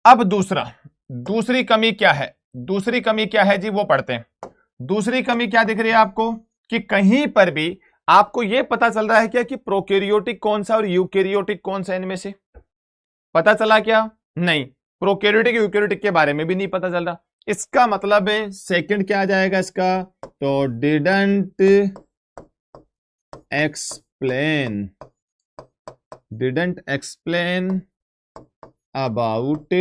अब दूसरी कमी क्या है? दूसरी कमी क्या है जी, वो पढ़ते हैं। दूसरी कमी क्या दिख रही है आपको? कि कहीं पर भी आपको यह पता चल रहा है क्या कि प्रोकैरियोटिक कौन सा और यूकैरियोटिक कौन सा इनमें से? पता चला क्या? नहीं, प्रोकैरियोटिक यूकैरियोटिक के बारे में भी नहीं पता चल रहा। इसका मतलब है सेकंड क्या आ जाएगा इसका? तो didn't explain about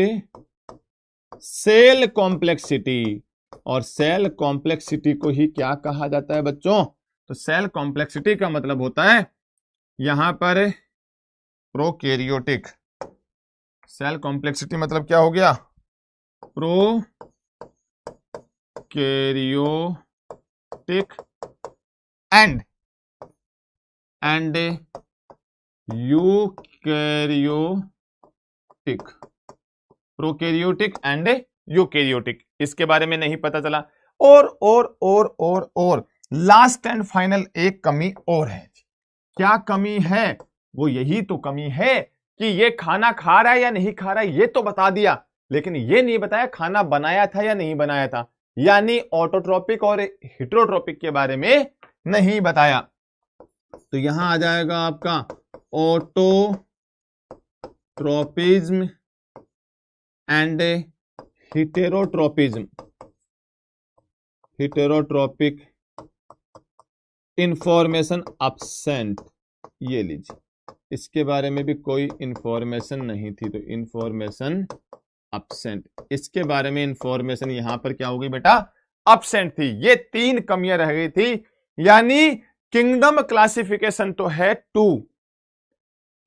cell complexity. और सेल कॉम्प्लेक्सिटी को ही क्या कहा जाता है बच्चों? तो सेल कॉम्प्लेक्सिटी का मतलब होता है यहां पर प्रोकैरियोटिक। सेल कॉम्प्लेक्सिटी मतलब क्या हो गया? Prokaryotic and and eukaryotic, prokaryotic and eukaryotic, इसके बारे में नहीं पता चला। और लास्ट एंड फाइनल एक कमी और है। क्या कमी है? वो यही तो कमी है कि ये खाना खा रहा है या नहीं खा रहा है, ये तो बता दिया, लेकिन ये नहीं बताया खाना बनाया था या नहीं बनाया था, यानी ऑटोट्रोपिक और हिट्रोट्रोपिक के बारे में नहीं बताया। तो यहां आ जाएगा आपका ऑटोट्रोपिज्म एंड हिटेरोट्रोपिज्म, हिटेरोट्रोपिक इंफॉर्मेशन absent। ये लीजिए, इसके बारे में भी कोई इंफॉर्मेशन नहीं थी, तो इंफॉर्मेशन absent, इसके बारे में इंफॉर्मेशन यहां पर क्या हो गई बेटा? absent थी। ये 3 कमियां रह गई थी, यानी किंगडम क्लासिफिकेशन तो है 2,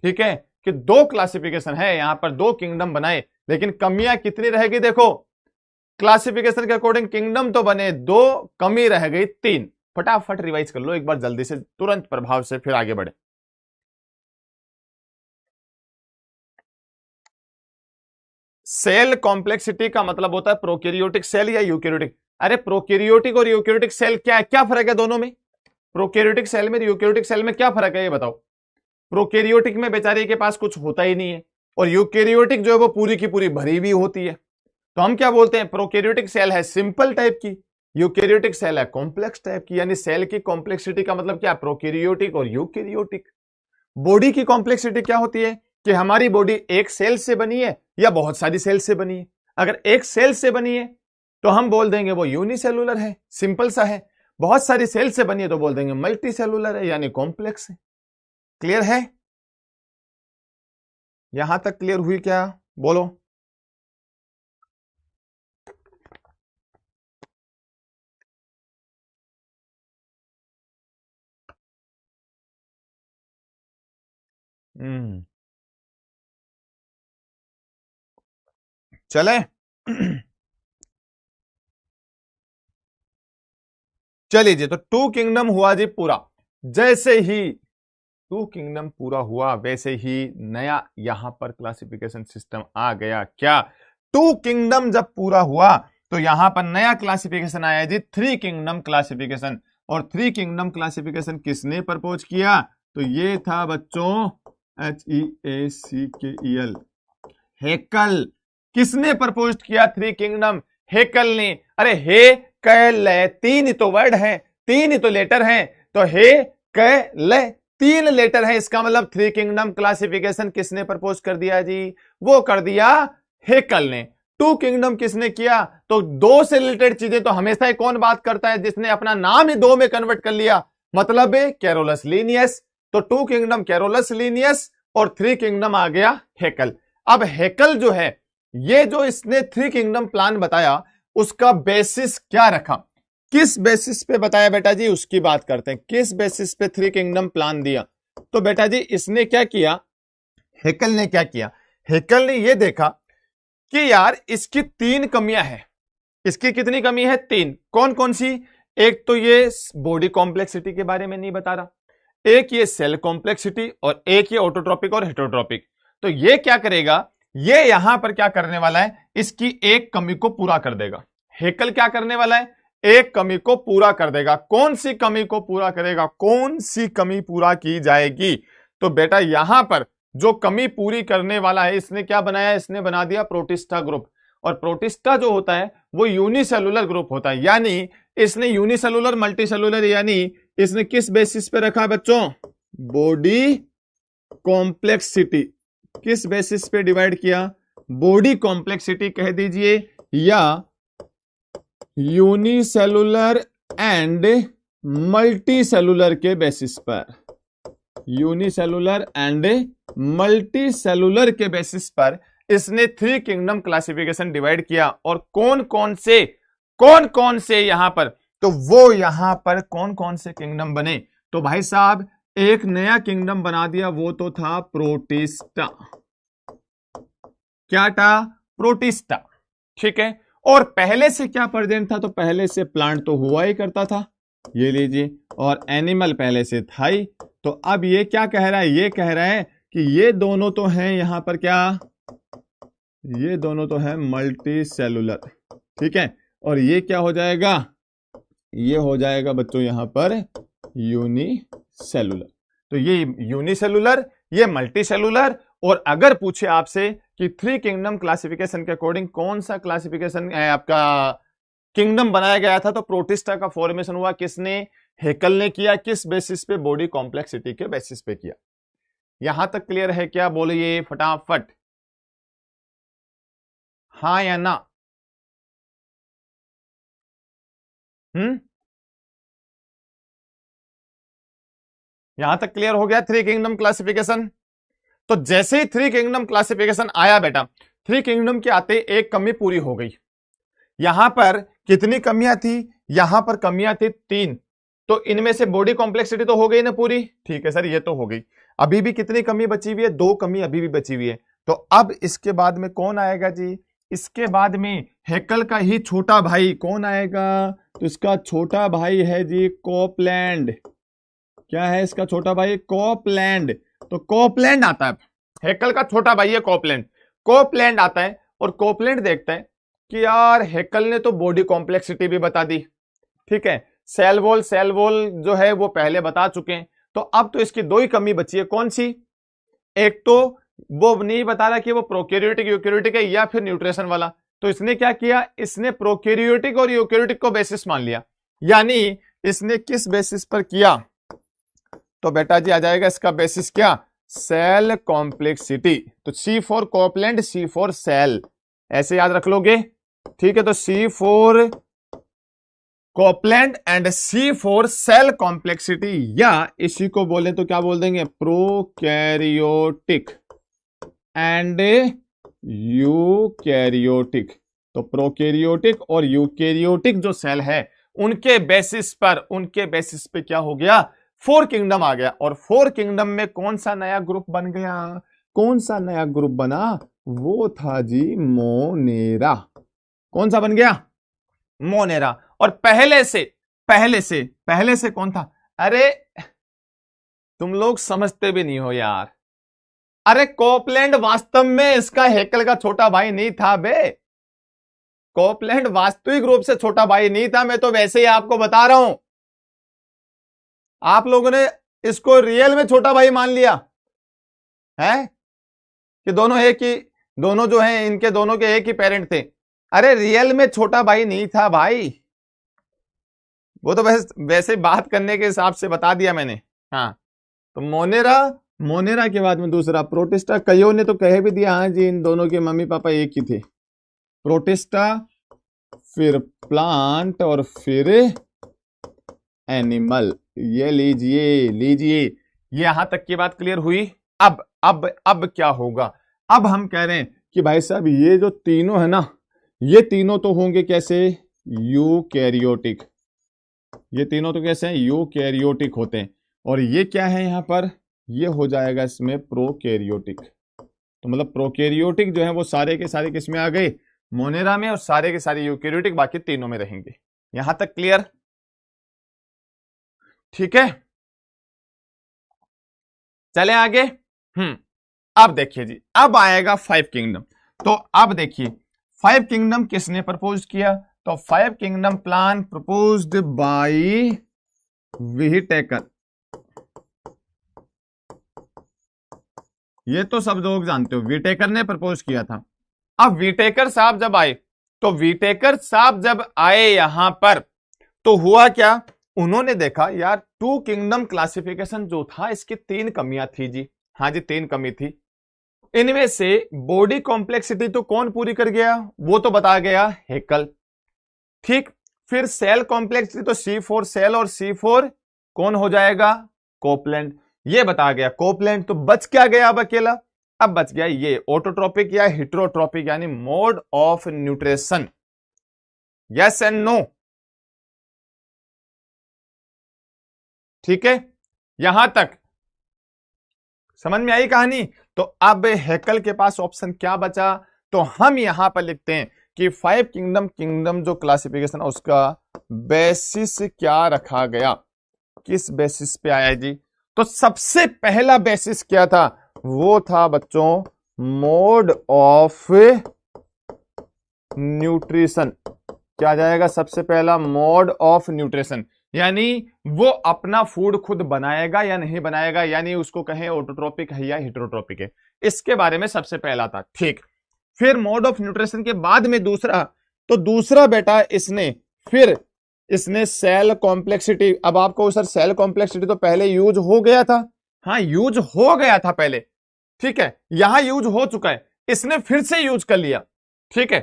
ठीक है, कि 2 क्लासिफिकेशन है, यहां पर 2 किंगडम बनाए, लेकिन कमियां कितनी रहेगी? देखो, क्लासिफिकेशन के अकॉर्डिंग किंगडम तो बने 2, कमी रह गई 3। फटाफट रिवाइज कर लो एक बार जल्दी से, तुरंत प्रभाव से, फिर आगे बढ़े। सेल कॉम्प्लेक्सिटी का मतलब होता है प्रोकैरियोटिक सेल या यूकैरियोटिक। अरे प्रोकैरियोटिक और यूकैरियोटिक सेल क्या है? क्या फर्क है दोनों में? प्रोकैरियोटिक सेल में यूकैरियोटिक सेल में क्या फर्क है ये बताओ? प्रोकैरियोटिक में बेचारे के पास कुछ होता ही नहीं है, और यूकैरियोटिक जो है वो पूरी की पूरी भरी हुई होती है। तो हम क्या बोलते हैं? प्रोकैरियोटिक सेल है सिंपल टाइप की, यूकैरियोटिक सेल है कॉम्प्लेक्स टाइप की। यानी सेल की कॉम्प्लेक्सिटी का मतलब क्या? प्रोकैरियोटिक और यूकैरियोटिक। बॉडी की कॉम्प्लेक्सिटी क्या होती है कि हमारी बॉडी एक सेल से बनी है या बहुत सारी सेल से बनी है। अगर एक सेल से बनी है तो हम बोल देंगे वो यूनिसेलुलर है, सिंपल सा है। बहुत सारी सेल से बनी है तो बोल देंगे मल्टी सेलुलर है, यानी कॉम्प्लेक्स है। क्लियर है? यहां तक क्लियर हुई क्या? बोलो। चले चलिए जी, तो 2 किंगडम हुआ जी पूरा। जैसे ही 2 किंगडम पूरा हुआ वैसे ही नया यहां पर क्लासिफिकेशन सिस्टम आ गया। क्या? 2 किंगडम जब पूरा हुआ तो यहां पर नया क्लासिफिकेशन आया जी 3 किंगडम क्लासिफिकेशन। और 3 किंगडम क्लासिफिकेशन किसने प्रपोज किया? तो ये था बच्चों HEACKEL, हेकल। किसने प्रपोज किया 3 किंगडम? हेकल ने। अरे हे कैल, 3 ही तो वर्ड है, 3 ही तो लेटर है, तो हे कैल 3 लेटर है, इसका मतलब 3 किंगडम क्लासिफिकेशन किसने प्रपोज कर दिया जी? वो कर दिया हेकल ने। 2 किंगडम किसने किया? तो 2 से रिलेटेड चीजें तो हमेशा ही कौन बात करता है? जिसने अपना नाम ही 2 में कन्वर्ट कर लिया, मतलब कैरोलस लीनियस। तो 2 किंगडम कैरोलस लीनियस और 3 किंगडम आ गया हेकल। अब हेकल जो है, ये जो इसने 3 किंगडम प्लान बताया, उसका बेसिस क्या रखा, किस बेसिस पे बताया बेटा जी, उसकी बात करते हैं। किस बेसिस पे 3 किंगडम प्लान दिया? तो बेटा जी इसने क्या किया, हेकल ने क्या किया? हेकल ने ये देखा कि यार इसकी 3 कमियां हैं। इसकी कितनी कमी है? 3। कौन कौन सी? एक तो ये बॉडी कॉम्प्लेक्सिटी के बारे में नहीं बता रहा, एक ये सेल कॉम्प्लेक्सिटी, और एक ये ऑटोट्रोपिक और हेटरोट्रोपिक। तो ये क्या करेगा, ये यहां पर क्या करने वाला है, इसकी एक कमी को पूरा कर देगा। हेकल क्या करने वाला है? एक कमी को पूरा कर देगा। कौन सी कमी को पूरा करेगा? कौन सी कमी पूरा की जाएगी? तो बेटा यहां पर जो कमी पूरी करने वाला है, इसने क्या बनाया? इसने बना दिया प्रोटिस्टा ग्रुप। और प्रोटिस्टा जो होता है वो यूनिसेलुलर ग्रुप होता है, यानी इसने यूनिसेलुलर मल्टीसेलुलर, यानी इसने किस बेसिस पे रखा बच्चों? Body complexity. किस बेसिस पे डिवाइड किया? बॉडी कॉम्प्लेक्सिटी कह दीजिए, या यूनिसेलुलर एंड मल्टीसेलुलर के बेसिस पर। यूनिसेलुलर एंड मल्टीसेलुलर के बेसिस पर इसने 3 किंगडम क्लासिफिकेशन डिवाइड किया। और कौन कौन से यहां पर, तो वो यहां पर कौन कौन से किंगडम बने? तो भाई साहब एक नया किंगडम बना दिया, वो तो था प्रोटिस्टा। क्या था? प्रोटिस्टा। ठीक है। और पहले से क्या प्रेजेंट था? तो पहले से प्लांट तो हुआ ही करता था, ये लीजिए, और एनिमल पहले से था ही, तो अब ये क्या कह रहा है, ये कह रहा है कि ये दोनों तो हैं यहां पर क्या, ये दोनों तो है मल्टी सेलुलर, ठीक है, और ये क्या हो जाएगा, ये हो जाएगा बच्चों यहां पर यूनिसेलुलर। तो ये यूनिसेलुलर, ये मल्टी सेलुलर। और अगर पूछे आपसे कि थ्री किंगडम क्लासिफिकेशन के अकॉर्डिंग कौन सा क्लासिफिकेशन आपका किंगडम बनाया गया था, तो प्रोटिस्टा का फॉर्मेशन हुआ किसने, हेकल ने किया। किस बेसिस पे, बॉडी कॉम्प्लेक्सिटी के बेसिस पे किया। यहां तक क्लियर है क्या, बोलिए फटाफट, हाँ या ना। यहां तक क्लियर हो गया थ्री किंगडम क्लासिफिकेशन। तो जैसे ही थ्री किंगडम क्लासिफिकेशन आया बेटा, थ्री किंगडम के आते एक कमी पूरी हो गई। यहां पर कितनी कमियां थी, यहां पर कमियां थी 3, तो इनमें से बॉडी कॉम्प्लेक्सिटी तो हो गई ना पूरी, ठीक है सर ये तो हो गई। अभी भी कितनी कमी बची हुई है, 2 कमी अभी भी बची हुई है। तो अब इसके बाद में कौन आएगा जी, इसके बाद में हेकल का ही छोटा भाई कौन आएगा, तो इसका छोटा भाई है जी कोपलैंड। क्या है इसका छोटा भाई, कोपलैंड। तो कोपलैंड आता है, हेकल का छोटा भाई है कोपलैंड। कोपलैंड आता है और कोपलैंड देखता है कि यार हेकल ने तो बॉडी कॉम्प्लेक्सिटी भी बता दी, ठीक है, सेल वॉल जो है वो पहले बता चुके हैं। तो अब तो इसकी 2 ही कमी बची है, कौन सी, एक तो वो नहीं बता रहा कि वो प्रोकैरियोटिक यूकैरियोटिक है या फिर न्यूट्रिशन वाला। तो इसने क्या किया, इसने प्रोकैरियोटिक और यूकैरियोटिक को बेसिस मान लिया। यानी इसने किस बेसिस पर किया, तो बेटा जी आ जाएगा इसका बेसिस क्या, सेल कॉम्प्लेक्सिटी। तो C for Copeland, C for cell, ऐसे याद रख लोगे, ठीक है। तो C for Copeland and C for cell complexity, या इसी को बोले तो क्या बोल देंगे, प्रोकैरियोटिक एंड यूकैरियोटिक। तो प्रोकैरियोटिक और यूकैरियोटिक जो सेल है उनके बेसिस पे क्या हो गया, 4 किंगडम आ गया। और 4 किंगडम में कौन सा नया ग्रुप बन गया, कौन सा नया ग्रुप बना, वो था जी मोनेरा। कौन सा बन गया, मोनेरा। और पहले से कौन था, अरे तुम लोग समझते भी नहीं हो यार, अरे कोपलैंड वास्तव में इसका हेकल का छोटा भाई नहीं था बे, कोपलैंड वास्तविक रूप से छोटा भाई नहीं था, मैं तो वैसे ही आपको बता रहा हूं। आप लोगों ने इसको रियल में छोटा भाई मान लिया है कि दोनों एक ही, दोनों जो हैं इनके दोनों के एक ही पेरेंट थे। अरे रियल में छोटा भाई नहीं था भाई, वो तो वैसे बात करने के हिसाब से बता दिया मैंने। हाँ, तो मोनेरा के बाद में दूसरा प्रोटिस्टा। कईयों ने तो कह भी दिया हाँ जी इन दोनों के मम्मी पापा एक ही थे, प्रोटिस्टा फिर प्लांट और फिर एनिमल। ये लीजिए ये यहां तक की बात क्लियर हुई। अब क्या होगा, अब हम कह रहे हैं कि भाई साहब ये जो तीनों है ना, ये तीनों तो होंगे कैसे, यूकैरियोटिक। ये तीनों तो कैसे हैं, यूकैरियोटिक होते हैं। और ये क्या है यहां पर, ये हो जाएगा इसमें प्रोकैरियोटिक। तो मतलब प्रोकैरियोटिक जो है वो सारे के सारे किसमें आ गए, मोनेरा में, और सारे के सारे यूकैरियोटिक बाकी तीनों में रहेंगे। यहां तक क्लियर, ठीक है। चले आगे। अब देखिए जी, अब आएगा 5 किंगडम। तो अब देखिए 5 किंगडम किसने प्रपोज किया, तो 5 kingdom plan proposed by Whittaker. ये तो सब लोग जानते हो, व्हिटेकर ने प्रपोज किया था। अब व्हिटेकर साहब जब आए, तो व्हिटेकर साहब जब आए यहां पर, तो हुआ क्या, उन्होंने देखा यार 2 किंगडम क्लासिफिकेशन जो था इसकी 3 कमियां थी जी। हाँ जी 3 कमी थी। इनमें से बॉडी कॉम्प्लेक्सिटी तो कौन पूरी कर गया, वो तो बता गया हेकल, ठीक। फिर सेल कॉम्प्लेक्सिटी तो C4 सेल और C4 कौन हो जाएगा, कोपलैंड, ये बता गया कोपलैंड। तो बच क्या गया अब अकेला, अब बच गया ये ऑटोट्रोपिक या हेटेरोट्रोपिक, यानी mode of nutrition. Yes and no, ठीक है, यहां तक समझ में आई कहानी। तो अब हेकल के पास ऑप्शन क्या बचा, तो हम यहां पर लिखते हैं कि 5 किंगडम जो क्लासिफिकेशन है उसका बेसिस क्या रखा गया, किस बेसिस पे आया जी, तो सबसे पहला बेसिस क्या था? वो था बच्चों मोड ऑफ न्यूट्रिशन। क्या आ जाएगा? सबसे पहला मोड ऑफ न्यूट्रिशन, यानी वो अपना फूड खुद बनाएगा या नहीं बनाएगा, यानी उसको कहें ऑटोट्रोपिक है या हेटेरोट्रोपिक है, इसके बारे में सबसे पहला था। ठीक, फिर मोड ऑफ न्यूट्रिशन के बाद में दूसरा, तो दूसरा बेटा इसने सेल कॉम्प्लेक्सिटी। अब आपको सर सेल कॉम्प्लेक्सिटी तो पहले यूज हो गया था, हाँ यूज हो गया था पहले, ठीक है, यहां यूज हो चुका है, इसने फिर से यूज कर लिया, ठीक है।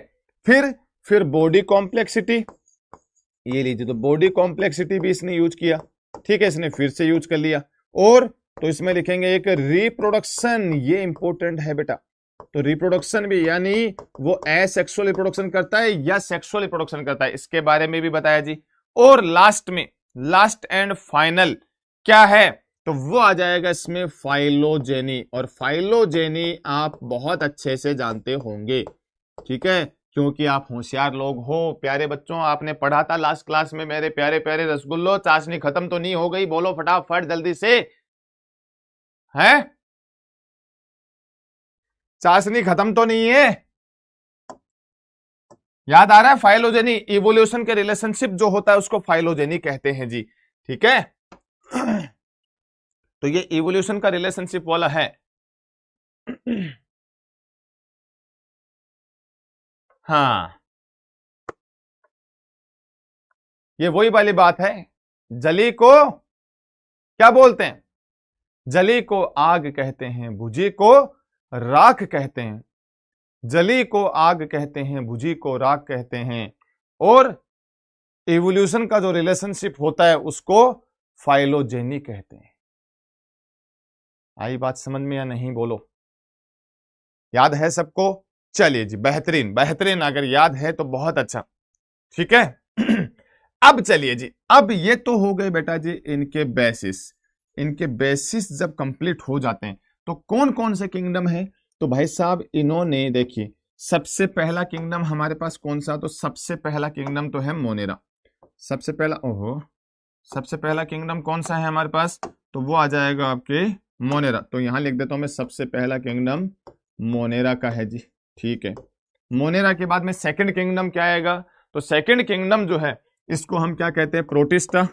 फिर बॉडी कॉम्प्लेक्सिटी, ये लीजिए, तो बॉडी कॉम्प्लेक्सिटी भी इसने यूज किया, ठीक है, इसने फिर से यूज कर लिया। और तो इसमें लिखेंगे एक रिप्रोडक्शन, ये इंपॉर्टेंट है बेटा, तो रिप्रोडक्शन भी, यानी वो एसेक्सुअल रिप्रोडक्शन करता है या सेक्सुअल रिप्रोडक्शन करता है, इसके बारे में भी बताया जी। और लास्ट में, लास्ट एंड फाइनल क्या है? तो वो आ जाएगा इसमें फाइलोजेनी, और फाइलोजेनी आप बहुत अच्छे से जानते होंगे, ठीक है, क्योंकि आप होशियार लोग हो, प्यारे बच्चों, आपने पढ़ा था लास्ट क्लास में, मेरे प्यारे प्यारे रसगुल्लो, चाशनी खत्म तो नहीं हो गई? बोलो फटाफट जल्दी से, है चाशनी खत्म तो नहीं है? याद आ रहा है? फाइलोजेनी, इवोल्यूशन के रिलेशनशिप जो होता है उसको फाइलोजेनी कहते हैं जी, ठीक है। तो ये इवोल्यूशन का रिलेशनशिप वाला है। हाँ, ये वही वाली बात है, जली को क्या बोलते हैं? जली को आग कहते हैं, भुजी को राख कहते हैं। जली को आग कहते हैं, भुजी को राख कहते हैं, और इवोल्यूशन का जो रिलेशनशिप होता है उसको फाइलोजेनी कहते हैं। आई बात समझ में या नहीं? बोलो, याद है सबको? चलिए जी, बेहतरीन बेहतरीन, अगर याद है तो बहुत अच्छा, ठीक है। अब चलिए जी, अब ये तो हो गए बेटा जी इनके बेसिस। इनके बेसिस जब कंप्लीट हो जाते हैं तो कौन कौन से किंगडम है? तो भाई साहब इन्होंने, देखिए, सबसे पहला किंगडम हमारे पास कौन सा? तो सबसे पहला किंगडम तो है मोनेरा। सबसे पहला, ओहो, सबसे पहला किंगडम कौन सा है हमारे पास? तो वो आ जाएगा आपके मोनेरा। तो यहां लिख देता हूं मैं, सबसे पहला किंगडम मोनेरा का है जी, ठीक है। मोनेरा के बाद में सेकंड किंगडम क्या आएगा? तो सेकंड किंगडम जो है इसको हम क्या कहते हैं? प्रोटिस्टा।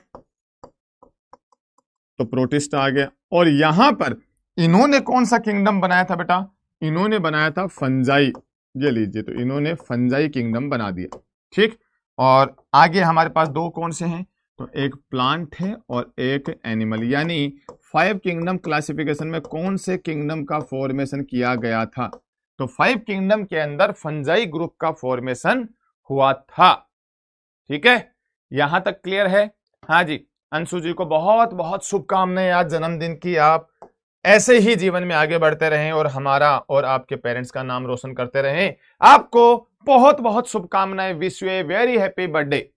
तो प्रोटिस्टा आ गया। और यहां पर इन्होंने कौन सा किंगडम बनाया था बेटा? इन्होंने बनाया था फंजाई। ये लीजिए, तो इन्होंने फंजाई किंगडम बना दिया, ठीक। और आगे हमारे पास दो कौन से हैं? तो एक प्लांट है और एक एनिमल, यानी 5 किंगडम क्लासिफिकेशन में कौन से किंगडम का फॉर्मेशन किया गया था? तो 5 किंगडम के अंदर फंजाई ग्रुप का फॉर्मेशन हुआ था, ठीक है। यहां तक क्लियर है? हाँ जी, अंशु जी को बहुत बहुत शुभकामनाएं आज जन्मदिन की। आप ऐसे ही जीवन में आगे बढ़ते रहें और हमारा और आपके पेरेंट्स का नाम रोशन करते रहें। आपको बहुत बहुत शुभकामनाएं, wish U a very happy birthday.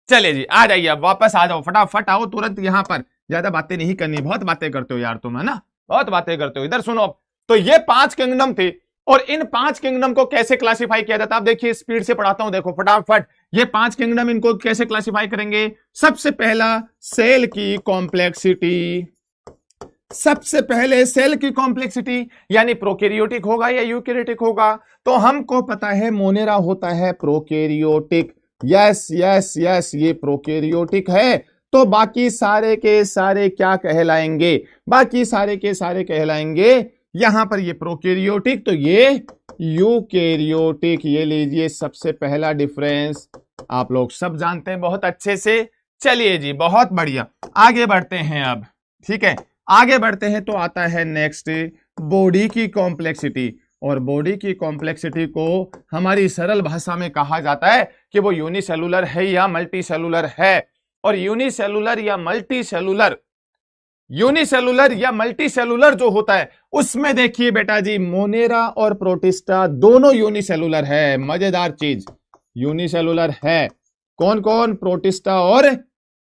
चलिए जी, आ जाइए, अब वापस आ जाओ, फटाफट आओ तुरंत यहाँ पर, ज्यादा बातें नहीं करनी, बहुत बातें करते हो यार तुम, है ना, बहुत बातें करते हो। इधर सुनो, तो ये 5 किंगडम थे, और इन 5 किंगडम को कैसे क्लासिफाई किया जाता है? आप देखिए, स्पीड से पढ़ाता हूं, देखो फटाफट। ये 5 किंगडम, इनको कैसे क्लासिफाई करेंगे? सबसे पहला, सेल की कॉम्प्लेक्सिटी। सबसे पहले सेल की कॉम्प्लेक्सिटी, यानी प्रोकैरियोटिक होगा या यूकैरियोटिक होगा? तो हमको पता है मोनेरा होता है प्रोकैरियोटिक। यस यस यस, ये प्रोकैरियोटिक है। तो बाकी सारे के सारे क्या कहलाएंगे? बाकी सारे के सारे कहलाएंगे यहां पर ये प्रोकैरियोटिक, तो ये यूकैरियोटिक। ये लीजिए, सबसे पहला डिफरेंस आप लोग सब जानते हैं बहुत अच्छे से। चलिए जी, बहुत बढ़िया, आगे बढ़ते हैं अब, ठीक है। आगे बढ़ते हैं तो आता है नेक्स्ट, बॉडी की कॉम्प्लेक्सिटी। और बॉडी की कॉम्प्लेक्सिटी को हमारी सरल भाषा में कहा जाता है कि वो यूनिसेलुलर है या मल्टी सेलुलर है। और यूनिसेलुलर या मल्टी सेलुलर, यूनिसेलुलर या मल्टी सेलुलर जो होता है उसमें देखिए बेटा जी, मोनेरा और प्रोटिस्टा दोनों यूनिसेलुलर है। मजेदार चीज, यूनिसेलुलर है। कौन कौन? प्रोटिस्टा और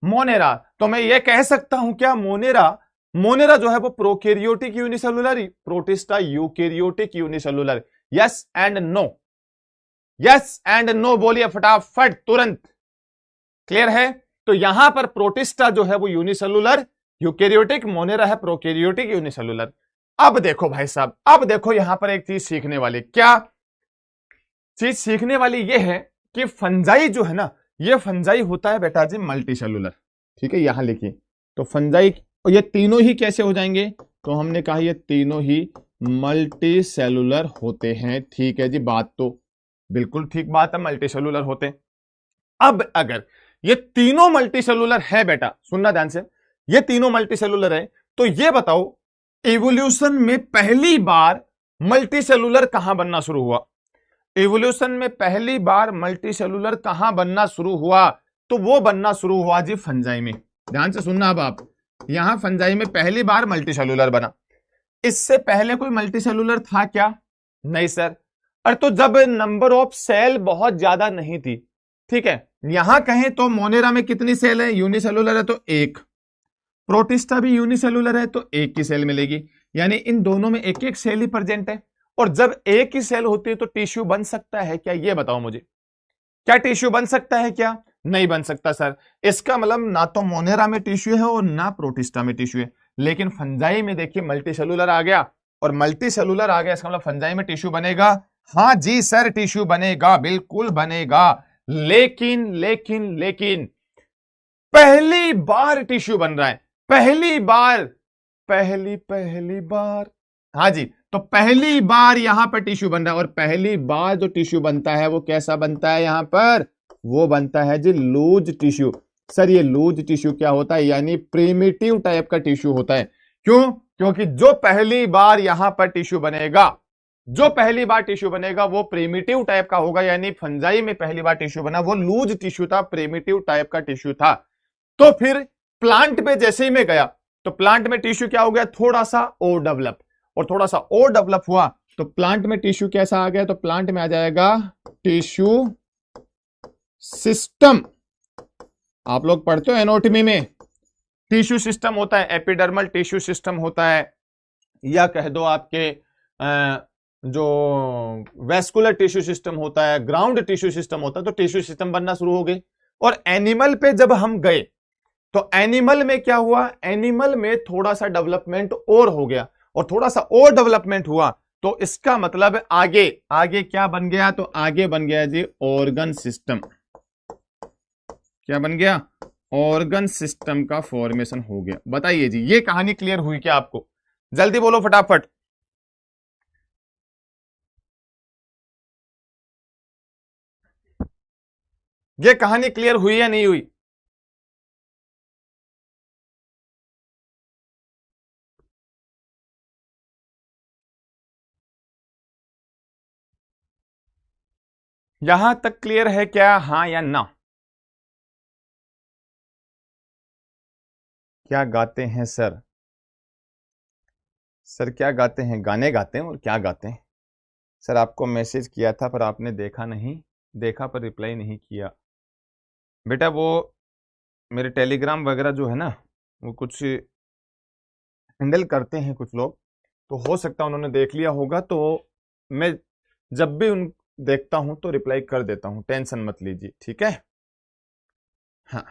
मोनेरा। तो मैं ये कह सकता हूं क्या, मोनेरा जो है वो prokaryotic unicellular, protista eukaryotic unicellular? Yes and no, yes and no बोलिए फटाफट तुरंत। क्लियर है? तो यहां पर प्रोटिस्टा जो है वो यूनिसेलुलर यूकेरियोटिक, मोनेरा है प्रोकैरियोटिक, यूनिसेलुलर। अब देखो भाई साहब, अब देखो यहां पर एक चीज सीखने वाली, क्या चीज सीखने वाली ये है कि फंजाई जो है ना, ये फंजाई होता है बेटा जी मल्टी सेलुलर। ठीक है, यहां लिखिए तो फंजाई, और ये तीनों ही कैसे हो जाएंगे, तो हमने कहा ये तीनों ही मल्टी सेलुलर होते हैं। ठीक है जी, बात तो बिल्कुल ठीक बात है, मल्टी सेलुलर होते हैं। अब अगर ये तीनों मल्टी सेलुलर है बेटा, सुनना ध्यान से, ये तीनों मल्टी सेलुलर है, तो ये बताओ इवोल्यूशन में पहली बार मल्टी सेलुलर कहां बनना शुरू हुआ। इवोल्यूशन में पहली बार मल्टी सेलुलर कहां बनना शुरू हुआ, तो वो बनना शुरू हुआ जी फंजाई में। ध्यान से सुनना, अब आप यहां फंजाई में पहली बार मल्टी सेलुलर बना। इससे पहले कोई मल्टी सेलुलर था क्या, नहीं सर। और तो जब नंबर ऑफ सेल बहुत ज्यादा नहीं थी, ठीक है, यहां कहें तो मोनेरा में कितनी सेल है, यूनिसेलुलर है तो एक, प्रोटिस्टा भी यूनिसेलुलर है तो एक की सेल मिलेगी, यानी इन दोनों में एक एक सेल ही प्रेजेंट है। और जब एक ही सेल होती है तो टिश्यू बन सकता है क्या, ये बताओ मुझे, क्या टिश्यू बन सकता है क्या, नहीं बन सकता सर। इसका मतलब ना तो मोनेरा में टिश्यू है और ना प्रोटिस्टा में टिश्यू है। लेकिन फंजाई में देखिए मल्टी सेलुलर आ गया, और मल्टी सेलुलर आ गया, इसका मतलब फंजाई में टिश्यू बनेगा। हाँ जी सर, टिश्यू बनेगा, बिल्कुल बनेगा। लेकिन लेकिन लेकिन पहली बार टिश्यू बन रहा है, पहली बार, पहली बार, हाँ जी, तो पहली बार यहां पर टिश्यू बन रहा है। और पहली बार जो टिश्यू बनता है वो कैसा बनता है, यहां पर वो बनता है जी लूज टिश्यू। सर ये लूज टिश्यू क्या होता है, यानी प्रिमिटिव टाइप का टिश्यू होता है। क्यों, क्योंकि जो पहली बार यहां पर टिश्यू बनेगा, जो पहली बार टिश्यू बनेगा वो प्रिमिटिव टाइप का होगा, यानी फंजाई में पहली बार टिश्यू बना वो लूज टिश्यू था, प्रिमिटिव टाइप का टिश्यू था। तो फिर प्लांट पे जैसे ही मैं गया, तो प्लांट में टिश्यू क्या हो गया, थोड़ा सा और डेवलप, और थोड़ा सा और डेवलप हुआ तो प्लांट में टिश्यू कैसा आ गया, तो प्लांट में आ जाएगा टिश्यू सिस्टम। आप लोग पढ़ते हो एनाटॉमी में, टिश्यू सिस्टम होता है, एपिडर्मल टिश्यू सिस्टम होता है, या कह दो आपके जो वेस्कुलर टिश्यू सिस्टम होता है, ग्राउंड टिश्यू सिस्टम होता है। तो टिश्यू सिस्टम बनना शुरू हो गए। और एनिमल पे जब हम गए तो एनिमल में क्या हुआ, एनिमल में थोड़ा सा डेवलपमेंट और हो गया, और थोड़ा सा और डेवलपमेंट हुआ तो इसका मतलब आगे आगे क्या बन गया, तो आगे बन गया जी ऑर्गन सिस्टम। क्या बन गया, ऑर्गन सिस्टम का फॉर्मेशन हो गया। बताइए जी, ये कहानी क्लियर हुई क्या आपको, जल्दी बोलो फटाफट। ये कहानी क्लियर हुई या नहीं हुई, यहां तक क्लियर है क्या, हाँ या ना। क्या गाते हैं सर, सर क्या गाते हैं, गाने गाते हैं और क्या गाते हैं। सर आपको मैसेज किया था पर आपने देखा नहीं, देखा पर रिप्लाई नहीं किया। बेटा वो मेरे टेलीग्राम वगैरह जो है ना, वो कुछ हैंडल करते हैं कुछ लोग, तो हो सकता है उन्होंने देख लिया होगा। तो मैं जब भी उन देखता हूं तो रिप्लाई कर देता हूं, टेंशन मत लीजिए, ठीक है। हाँ,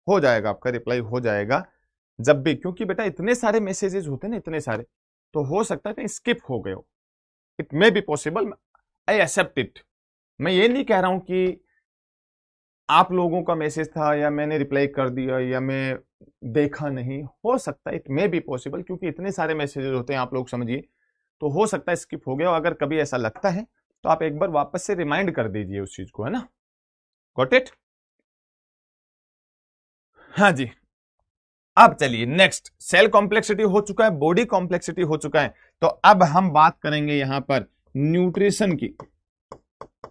हो जाएगा आपका रिप्लाई, हो जाएगा जब भी, क्योंकि बेटा इतने सारे मैसेजेस होते हैं ना, इतने सारे, तो हो सकता है कहीं स्किप हो गए हो। It may be possible, I accept it. मैं ये नहीं कह रहा हूं कि आप लोगों का मैसेज था या मैंने रिप्लाई कर दिया या मैं देखा नहीं, हो सकता है, इट मे बी पॉसिबल, क्योंकि इतने सारे मैसेजेस होते हैं, आप लोग समझिए, तो हो सकता है स्किप हो गया। और अगर कभी ऐसा लगता है तो आप एक बार वापस से रिमाइंड कर दीजिए उस चीज को, है ना। गॉट इट, हाँ जी। अब चलिए नेक्स्ट, सेल कॉम्प्लेक्सिटी हो चुका है, बॉडी कॉम्प्लेक्सिटी हो चुका है, तो अब हम बात करेंगे यहां पर न्यूट्रिशन की।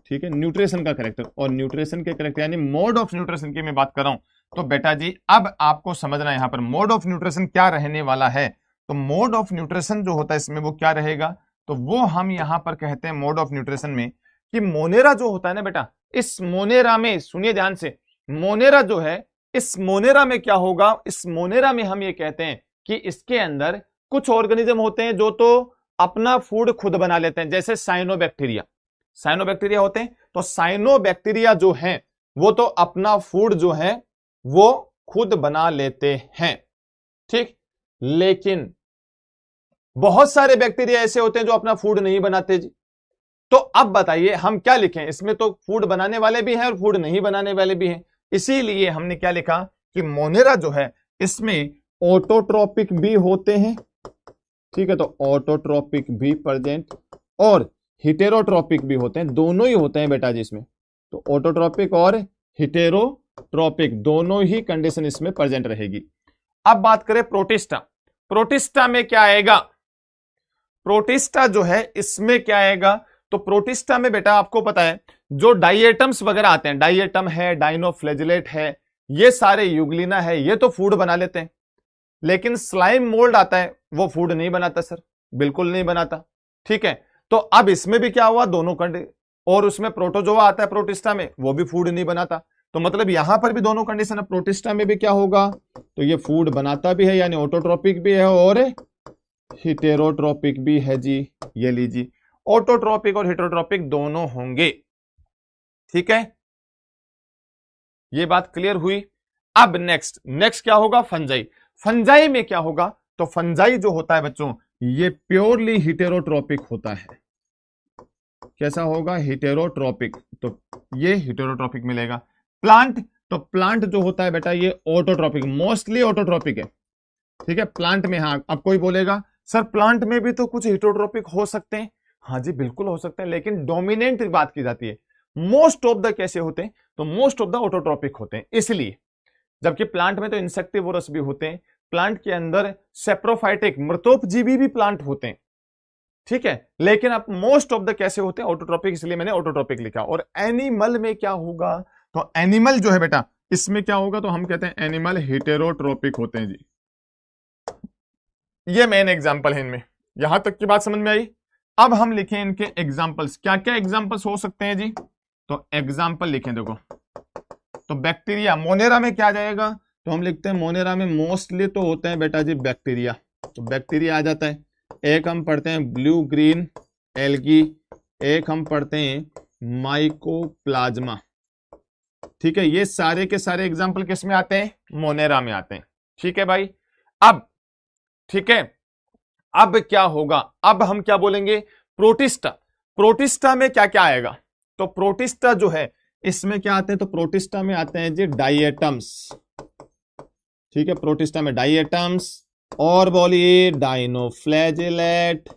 ठीक है, न्यूट्रिशन का करेक्टर, और न्यूट्रिशन के करेक्टर यानी मोड ऑफ न्यूट्रिशन की मैं बात कर रहा हूं। तो बेटा जी अब आपको समझना है यहां पर मोड ऑफ न्यूट्रिशन क्या रहने वाला है। तो मोड ऑफ न्यूट्रिशन जो होता है इसमें वो क्या रहेगा, तो वो हम यहां पर कहते हैं मोड ऑफ न्यूट्रिशन में कि मोनेरा जो होता है ना बेटा, इस मोनेरा में सुनिए ध्यान से, मोनेरा जो है, इस मोनेरा में क्या होगा, इस मोनेरा में हम ये कहते हैं कि इसके अंदर कुछ ऑर्गेनिज्म होते हैं जो तो अपना फूड खुद बना लेते हैं, जैसे साइनोबैक्टीरिया, साइनोबैक्टीरिया होते हैं। तो साइनोबैक्टीरिया जो है वो तो अपना फूड जो है वो खुद बना लेते हैं, ठीक। लेकिन बहुत सारे बैक्टीरिया ऐसे होते हैं जो अपना फूड नहीं बनाते जी। तो अब बताइए हम क्या लिखें, इसमें तो फूड बनाने वाले भी हैं और फूड नहीं बनाने वाले भी हैं, इसीलिए हमने क्या लिखा कि मोनेरा जो है इसमें ऑटोट्रोपिक भी होते हैं, ठीक है। तो ऑटोट्रोपिक भी प्रेजेंट और हिटेरोट्रोपिक भी होते हैं, दोनों ही होते हैं बेटा जी इसमें। तो ऑटोट्रोपिक और हिटेरोट्रोपिक दोनों ही कंडीशन इसमें प्रेजेंट रहेगी। अब बात करें प्रोटिस्टा, प्रोटिस्टा में क्या आएगा, प्रोटिस्टा जो है इसमें क्या आएगा, तो प्रोटिस्टा में बेटा आपको पता है जो डाइएटम्स वगैरह आते हैं, डाइएटम है, डाइनोफ्लेजिलेट है, ये सारे यूग्लिना है, ये तो फूड बना लेते हैं। लेकिन स्लाइम मोल्ड आता है वो फूड नहीं बनाता सर, बिल्कुल नहीं बनाता, ठीक है। तो अब इसमें भी क्या हुआ, दोनों कंडीशन, और उसमें प्रोटोजोआ आता है प्रोटिस्टा में, वो भी फूड नहीं बनाता। तो मतलब यहां पर भी दोनों कंडीशन है, प्रोटिस्टा में भी क्या होगा, तो ये फूड बनाता भी है यानी ऑटोट्रोपिक भी है और हिटेरोट्रोपिक भी है जी। ये लीजिए ऑटोट्रोपिक और हिटेरोट्रोपिक दोनों होंगे, ठीक है। ये बात क्लियर हुई। अब नेक्स्ट क्या होगा, फंजाई। फंजाई में क्या होगा, तो फंजाई जो होता है बच्चों ये प्योरली हिटेरोट्रोपिक होता है। कैसा होगा, हिटेरोट्रोपिक, तो ये हिटेरोट्रोपिक मिलेगा। प्लांट, तो प्लांट जो होता है बेटा ये ऑटोट्रोपिक, मोस्टली ऑटोट्रोपिक है, ठीक है। प्लांट में, हाँ अब कोई बोलेगा सर प्लांट में भी तो कुछ हिटेरोट्रोपिक हो सकते हैं, हाँ जी बिल्कुल हो सकते हैं, लेकिन डोमिनेंट बात की जाती है। मोस्ट ऑफ द कैसे होते हैं, तो मोस्ट ऑफ द ऑटोट्रोपिक होते हैं इसलिए, जबकि प्लांट में तो इंसेक्टिवोरस भी होते हैं, प्लांट के अंदर सेप्रोफाइटिक मृतोपजीवी भी प्लांट होते हैं, ठीक है। लेकिन अब मोस्ट ऑफ द कैसे होते हैं, ऑटोट्रोपिक, इसलिए मैंने ऑटोट्रोपिक लिखा। और एनिमल में क्या होगा, तो एनिमल जो है बेटा इसमें क्या होगा, तो हम कहते हैं एनिमल हिटेरोट्रोपिक होते हैं जी। ये मेन एग्जांपल है इनमें, यहां तक की बात समझ में आई। अब हम लिखें इनके एग्जांपल्स, क्या क्या एग्जांपल्स हो सकते हैं जी, तो एग्जांपल लिखें। देखो तो बैक्टीरिया, मोनेरा में क्या जाएगा, तो हम लिखते हैं मोनेरा में मोस्टली तो होते हैं बेटा जी बैक्टीरिया, तो बैक्टीरिया आ जाता है। एक हम पढ़ते हैं ब्लू ग्रीन एल्गी, एक हम पढ़ते हैं माइकोप्लाज्मा, ठीक है। ये सारे के सारे एग्जांपल किस में आते हैं, मोनेरा में आते हैं, ठीक है भाई। अब ठीक है, अब क्या होगा, अब हम क्या बोलेंगे, प्रोटिस्टा। प्रोटिस्टा में क्या क्या आएगा, तो प्रोटिस्टा जो है इसमें क्या आते हैं, तो प्रोटिस्टा में आते हैं जी डाइएटम्स, ठीक है। प्रोटिस्टा में डाइएटम्स और बोलिए डाइनोफ्लैजिलेट,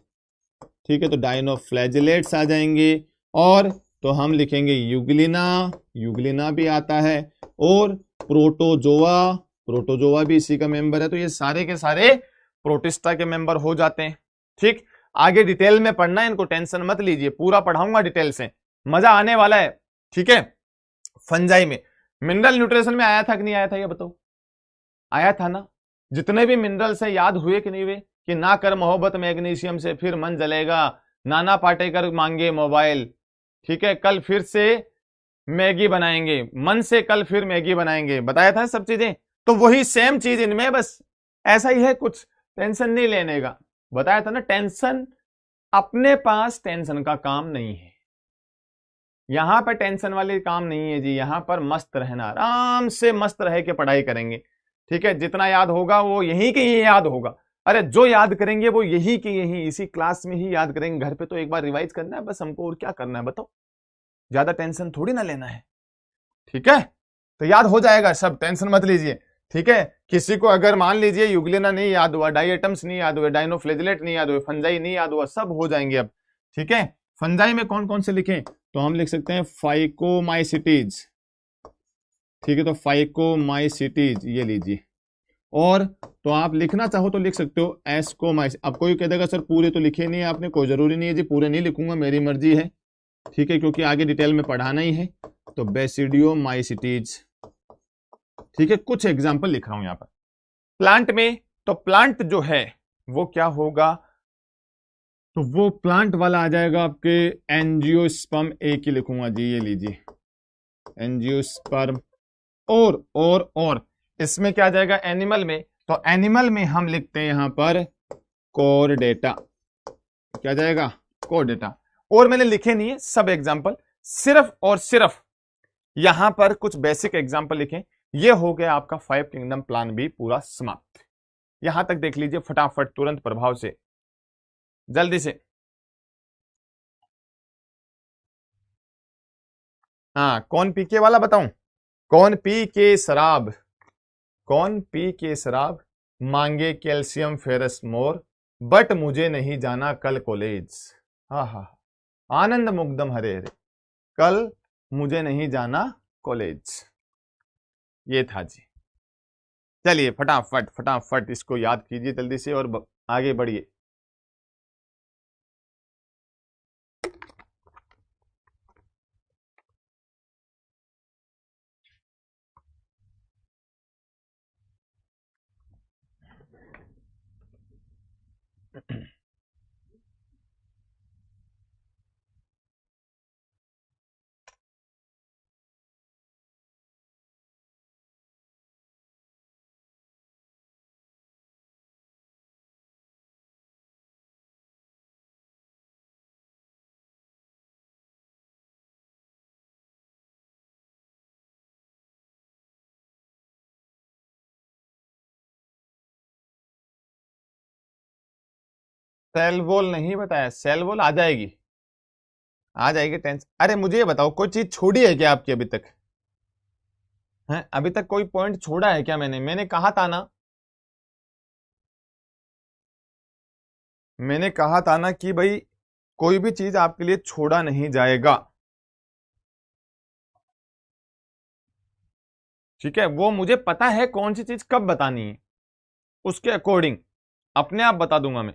ठीक है। तो डाइनोफ्लैजिलेट्स आ जाएंगे, और तो हम लिखेंगे यूग्लिना, यूग्लिना भी आता है, और प्रोटोजोआ, प्रोटोजोआ भी इसी का मेंबर है। तो ये सारे के सारे प्रोटिस्टा के मेंबर हो जाते हैं, ठीक। आगे डिटेल में पढ़ना है, इनको टेंशन मत लीजिए, पूरा पढ़ाऊंगा डिटेल से, मजा आने वाला है, ठीक है। फंजाई में मिनरल न्यूट्रिशन में आया था कि नहीं आया था, ये बताओ, आया था ना। जितने भी मिनरल से याद हुए कि नहीं हुए, कि ना कर मोहब्बत मैग्नीशियम से फिर मन जलेगा, नाना पाटेकर मांगे मोबाइल, ठीक है, कल फिर से मैगी बनाएंगे, मन से कल फिर मैगी बनाएंगे, बताया था सब चीजें। तो वही सेम चीज इनमें, बस ऐसा ही है, कुछ टेंशन नहीं लेने का, बताया था ना। टेंशन अपने पास टेंशन का काम नहीं है, यहां पर टेंशन वाले काम नहीं है जी, यहां पर मस्त रहना, आराम से मस्त रह के पढ़ाई करेंगे, ठीक है। जितना याद होगा वो यहीं के यहीं याद होगा, अरे जो याद करेंगे वो यही के यही इसी क्लास में ही याद करेंगे, घर पे तो एक बार रिवाइज करना है बस हमको, और क्या करना है बताओ, ज्यादा टेंशन थोड़ी ना लेना है, ठीक है। तो याद हो जाएगा सब, टेंशन मत लीजिए, ठीक है। किसी को अगर मान लीजिए यूग्लिना नहीं याद हुआ, डाइएटम्स नहीं याद हुए, डाइनोफ्लेजिलेट नहीं याद हुए, फंजाई नहीं याद हुआ, सब हो जाएंगे अब, ठीक है। फंजाई में कौन कौन से लिखें, तो हम लिख सकते हैं फाइकोमाइसिटीज, ठीक है। तो फाइकोमाइसिटीज ये लीजिए, और तो आप लिखना चाहो तो लिख सकते हो एस्कोमाइस। अब कोई कह देगा सर पूरे तो लिखे नहीं है आपने, कोई जरूरी नहीं है जी, पूरे नहीं लिखूंगा, मेरी मर्जी है, ठीक है, क्योंकि आगे डिटेल में पढ़ाना ही है। तो बेसिडियोमाइसिटीज, ठीक है, कुछ एग्जांपल लिख रहा हूं यहां पर। प्लांट में, तो प्लांट जो है वो क्या होगा, तो वो प्लांट वाला आ जाएगा आपके एंजियोस्पर्म, एक ही लिखूंगा जी, ये लीजिए एंजियोस्पर्म, और इसमें क्या आ जाएगा एनिमल में, तो एनिमल में हम लिखते हैं यहां पर कोरडेटा, क्या जाएगा कोरडेटा। और मैंने लिखे नहीं है सब एग्जांपल, सिर्फ और सिर्फ यहां पर कुछ बेसिक एग्जांपल लिखे, ये हो गया आपका 5 किंगडम प्लान भी पूरा समाप्त। यहां तक देख लीजिए फटाफट तुरंत प्रभाव से, जल्दी से। हाँ, कौन पी के वाला बताऊं? कौन पी के शराब, कौन पी के शराब, मांगे कैल्शियम फेरस मोर, बट मुझे नहीं जाना कल कॉलेज। हाँ हाँ, आनंद मुग्धम हरे हरे, कल मुझे नहीं जाना कॉलेज। ये था जी। चलिए फटाफट फटाफट इसको याद कीजिए जल्दी से और आगे बढ़िए। सेल वॉल नहीं बताया, सेल वॉल आ जाएगी, आ जाएगी टेंस। अरे मुझे ये बताओ, कोई चीज छोड़ी है क्या आपकी अभी तक? है अभी तक कोई पॉइंट छोड़ा है क्या? मैंने कहा था ना, मैंने कहा था ना कि भाई कोई भी चीज आपके लिए छोड़ा नहीं जाएगा। ठीक है, वो मुझे पता है कौन सी चीज कब बतानी है, उसके अकॉर्डिंग अपने आप बता दूंगा मैं।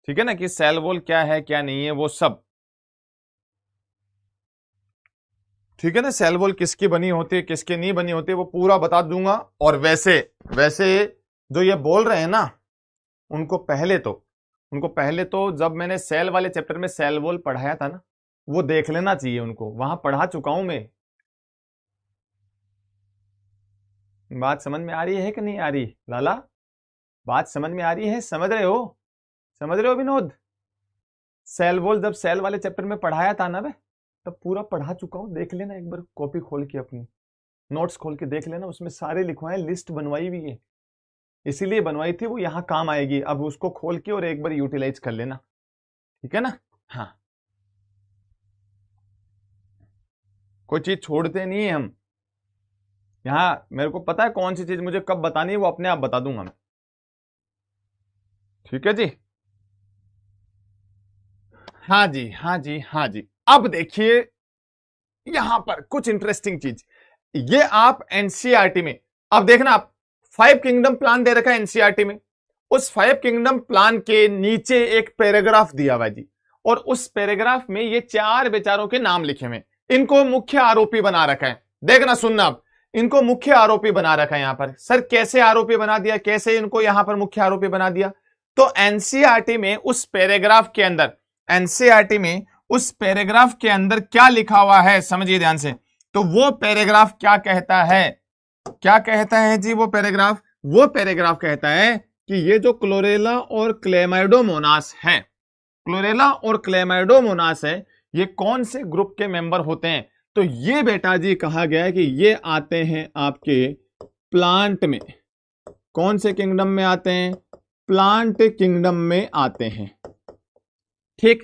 ठीक है ना, कि सेल वॉल क्या है क्या नहीं है वो सब। ठीक है ना, सेल वॉल किसकी बनी होती है किसकी नहीं बनी होती है वो पूरा बता दूंगा। और वैसे वैसे जो ये बोल रहे हैं ना, उनको पहले तो जब मैंने सेल वाले चैप्टर में सेल वॉल पढ़ाया था ना, वो देख लेना चाहिए उनको, वहां पढ़ा चुका हूं मैं। बात समझ में आ रही है कि नहीं आ रही लाला? बात समझ में आ रही है? समझ रहे हो? समझ रहे हो विनोद? सेल वॉल जब सेल वाले चैप्टर में पढ़ाया था ना, वे तब पूरा पढ़ा चुका हूं, देख लेना एक बार, कॉपी खोल के अपनी नोट्स खोल के देख लेना, उसमें सारे लिखवाए, लिस्ट बनवाई हुई है, इसीलिए बनवाई थी, वो यहां काम आएगी। अब उसको खोल के और एक बार यूटिलाइज कर लेना, ठीक है ना? हाँ, कोई चीज छोड़ते नहीं है हम यहां। मेरे को पता है कौन सी चीज मुझे कब बतानी है, वो अपने आप बता दूंगा मैं। ठीक है जी, हाँ जी हाँ जी हाँ जी। अब देखिए यहां पर कुछ इंटरेस्टिंग चीज, ये आप एनसीईआरटी में, अब देखना आप 5 किंगडम प्लान दे रखा है एनसीईआरटी में, उस 5 किंगडम प्लान के नीचे एक पैराग्राफ दिया हुआ है जी, और उस पैराग्राफ में ये 4 बेचारों के नाम लिखे हुए, इनको मुख्य आरोपी बना रखा है। देखना सुनना, आप इनको मुख्य आरोपी बना रखा है यहां पर। सर कैसे आरोपी बना दिया, कैसे इनको यहां पर मुख्य आरोपी बना दिया? तो एनसीईआरटी में उस पैराग्राफ के अंदर, एनसीईआरटी में उस पैराग्राफ के अंदर क्या लिखा हुआ है समझिए ध्यान से। तो वो पैराग्राफ क्या कहता है, क्या कहता है जी वो पैराग्राफ? वो पैराग्राफ कहता है कि ये जो क्लोरेला और क्लेमाइडोमोनास है, क्लोरेला और क्लेमाइडोमोनास है, ये कौन से ग्रुप के मेंबर होते हैं? तो ये बेटा जी कहा गया है कि ये आते हैं आपके प्लांट में। कौन से किंगडम में आते हैं? प्लांट किंगडम में आते हैं। ठीक,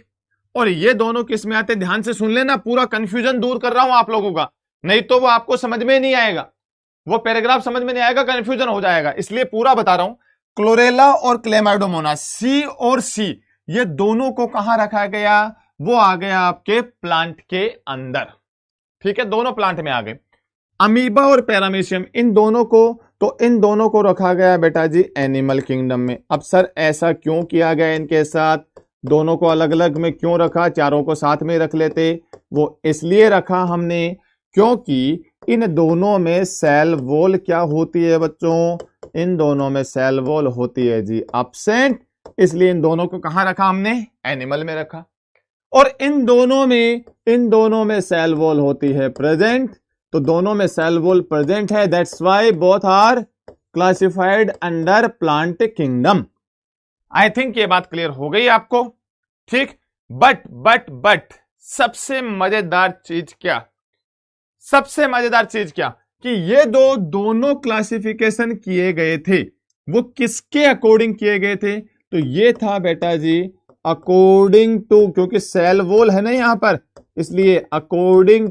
और ये दोनों किस में आते हैं? ध्यान से सुन लेना, पूरा कंफ्यूजन दूर कर रहा हूं आप लोगों का, नहीं तो वो आपको समझ में नहीं आएगा, वो पैराग्राफ समझ में नहीं आएगा, कंफ्यूजन हो जाएगा, इसलिए पूरा बता रहा हूं। क्लोरेला और क्लेमाइडोमोनास, सी और सी, ये दोनों को कहां रखा गया? वो आ गया आपके प्लांट के अंदर। ठीक है, दोनों प्लांट में आ गए। अमीबा और पैरामीशियम, इन दोनों को, तो इन दोनों को रखा गया बेटा जी एनिमल किंगडम में। अब सर ऐसा क्यों किया गया इनके साथ, दोनों को अलग अलग में क्यों रखा, चारों को साथ में रख लेते? वो इसलिए रखा हमने क्योंकि इन दोनों में सेल वॉल क्या होती है बच्चों? इन दोनों में सेल वॉल होती है जी एब्सेंट, इसलिए इन दोनों को कहां रखा हमने? एनिमल में रखा। और इन दोनों में सेल वॉल होती है प्रेजेंट, तो दोनों में सेल वॉल प्रेजेंट है, that's why both are classified under plant kingdom. I think ये बात क्लियर हो गई आपको। ठीक, बट सबसे मजेदार चीज क्या, सबसे मजेदार चीज क्या, कि ये दोनों क्लासिफिकेशन किए गए थे वो किसके अकॉर्डिंग किए गए थे, तो ये था बेटा जी अकॉर्डिंग टू, क्योंकि सेल वॉल है ना यहां पर, इसलिए अकॉर्डिंग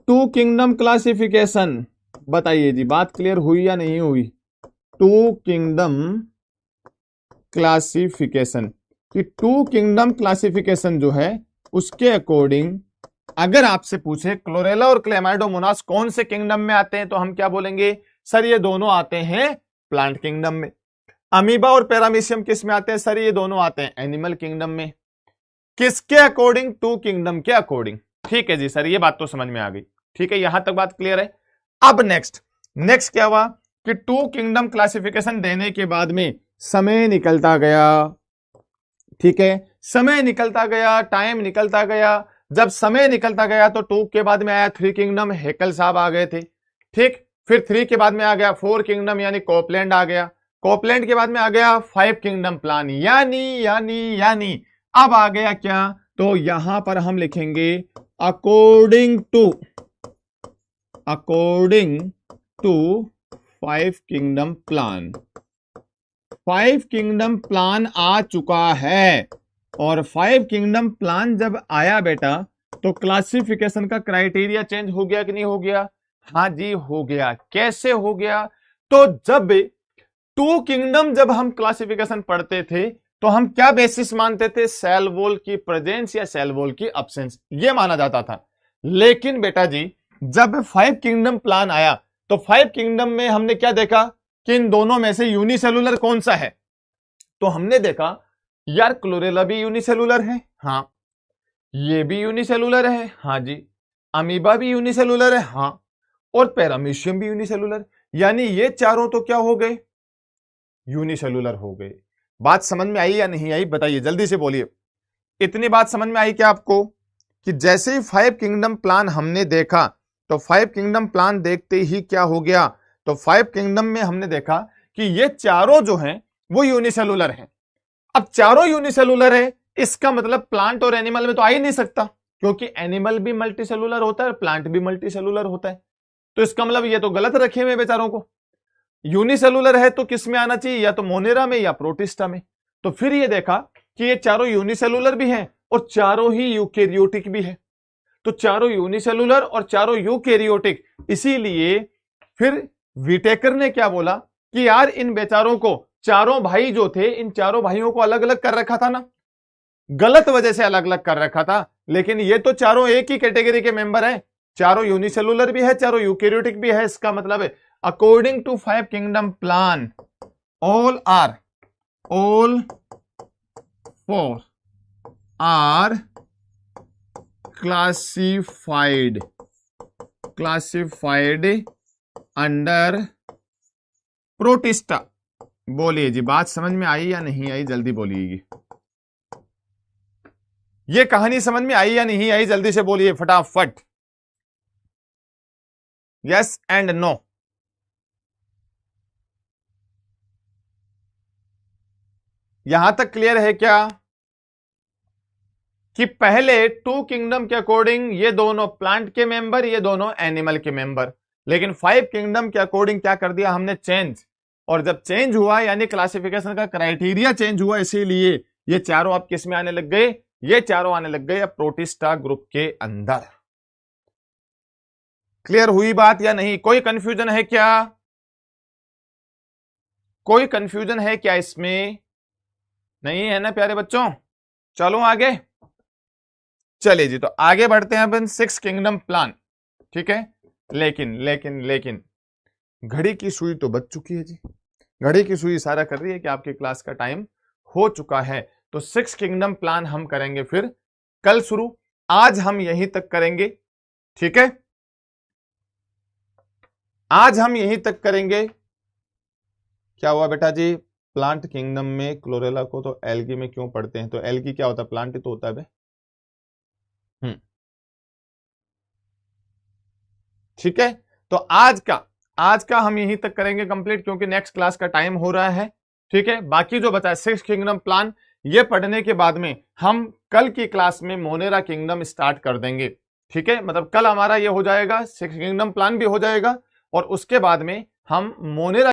टू किंगडम क्लासिफिकेशन। बताइए जी बात क्लियर हुई या नहीं हुई? टू किंगडम क्लासिफिकेशन, कि टू किंगडम क्लासिफिकेशन जो है उसके अकॉर्डिंग अगर आपसे पूछे क्लोरेला और क्लेमाइडोमोनास कौन से किंगडम में आते हैं, तो हम क्या बोलेंगे, सर ये दोनों आते हैं प्लांट किंगडम में। अमीबा और पैरामीशियम किस में आते हैं, सर ये दोनों आते हैं एनिमल किंगडम में। किसके अकॉर्डिंग, टू किंगडम के अकॉर्डिंग। ठीक है जी सर, ये बात तो समझ में आ गई। ठीक है, यहां तक बात क्लियर है। अब नेक्स्ट क्या हुआ कि टू किंगडम क्लासिफिकेशन देने के बाद में समय निकलता गया। ठीक है, समय निकलता गया, टाइम निकलता गया। जब समय निकलता गया तो टू के बाद में आया थ्री किंगडम, हेकल साहब आ गए थे। ठीक, फिर थ्री के बाद में आ गया फोर किंगडम यानी कोपलैंड आ गया। कोपलैंड के बाद में आ गया फाइव किंगडम प्लान, यानी अब आ गया क्या, तो यहां पर हम लिखेंगे according to five kingdom plan. Five kingdom plan आ चुका है, और फाइव किंगडम प्लान जब आया बेटा तो क्लासिफिकेशन का क्राइटेरिया चेंज हो गया कि नहीं हो गया? हाँ जी हो गया। कैसे हो गया? तो जब टू किंगडम जब हम क्लासिफिकेशन पढ़ते थे तो हम क्या बेसिस मानते थे, सेल वॉल की प्रेजेंस या सेल वॉल की एब्सेंस, ये माना जाता था। लेकिन बेटा जी जब फाइव किंगडम प्लान आया तो फाइव किंगडम में हमने क्या देखा कि इन दोनों में से यूनिसेलुलर कौन सा है, तो हमने देखा यार क्लोरेला भी यूनिसेलुलर है, हाँ, ये भी यूनिसेलुलर है, हाँ जी, अमीबा भी यूनिसेलुलर है, हाँ, और पैरामीशियम भी यूनिसेलुलर, यानी ये चारों तो क्या हो गए, यूनिसेलुलर हो गए। बात समझ में आई या नहीं आई, बताइए जल्दी से बोलिए। इतनी बात समझ में आई क्या आपको, कि जैसे ही फाइव किंगडम प्लान हमने देखा तो फाइव किंगडम प्लान देखते ही क्या हो गया, तो फाइव किंगडम में हमने देखा कि ये चारों जो हैं वो यूनिसेलुलर हैं। अब चारों यूनिसेलुलर है, इसका मतलब प्लांट और एनिमल में तो आ ही नहीं सकता, क्योंकि एनिमल भी मल्टीसेलुलर होता है और प्लांट भी मल्टीसेलुलर होता है। तो इसका मतलब ये तो गलत रखे हुए बेचारों को। यूनिसेलुलर है तो किस में आना चाहिए, या तो मोनेरा में या प्रोटिस्टा में। तो फिर ये देखा कि ये चारों यूनिसेलुलर भी हैं और चारों ही यूकेरियोटिक भी है। तो चारों यूनिसेलुलर और चारों यूकेरियोटिक, इसीलिए फिर विटेकर ने क्या बोला कि यार इन बेचारों को, चारों भाई जो थे इन चारों भाइयों को अलग अलग कर रखा था ना, गलत वजह से अलग अलग कर रखा था, लेकिन ये तो चारों एक ही कैटेगरी के मेंबर हैं, चारों यूनिसेलुलर भी है चारों यूकेरियोटिक भी है। इसका मतलब है according to five kingdom plan all four are classified under protista. बोलिए जी बात समझ में आई या नहीं आई, जल्दी बोलिएगी। ये कहानी समझ में आई या नहीं आई, जल्दी से बोलिए फटाफट। Yes and no. यहां तक क्लियर है क्या कि पहले टू किंगडम के अकॉर्डिंग ये दोनों प्लांट के मेंबर, ये दोनों एनिमल के मेंबर, लेकिन फाइव किंगडम के अकॉर्डिंग क्या कर दिया हमने, चेंज। और जब चेंज हुआ यानी क्लासिफिकेशन का क्राइटेरिया चेंज हुआ, इसीलिए ये चारों अब किस में आने लग गए, ये चारों आने लग गए अब प्रोटिस्टा ग्रुप के अंदर। क्लियर हुई बात या नहीं? कोई कंफ्यूजन है क्या? कोई कंफ्यूजन है क्या इसमें? नहीं है ना प्यारे बच्चों? चलो आगे चलिए जी, तो आगे बढ़ते हैं अपन सिक्स किंगडम प्लान। ठीक है, लेकिन घड़ी की सुई तो बज चुकी है जी, घड़ी की सुई इशारा कर रही है कि आपकी क्लास का टाइम हो चुका है। तो सिक्स किंगडम प्लान हम करेंगे फिर कल शुरू, आज हम यहीं तक करेंगे। ठीक है, आज हम यहीं तक करेंगे। क्या हुआ बेटा जी, प्लांट किंगडम में क्लोरेला को तो एल्गी में क्यों पढ़ते हैं, तो एल्गी क्या होता है, प्लांट ही तो होता है बे। ठीक है, तो आज का हम यहीं तक करेंगे कंप्लीट, क्योंकि नेक्स्ट क्लास का टाइम हो रहा है। ठीक है, बाकी जो बचा है सिक्स किंगडम प्लान, ये पढ़ने के बाद में हम कल की क्लास में मोनेरा किंगडम स्टार्ट कर देंगे। ठीक है, मतलब कल हमारा ये हो जाएगा, सिक्स किंगडम प्लान भी हो जाएगा और उसके बाद में हम मोनेरा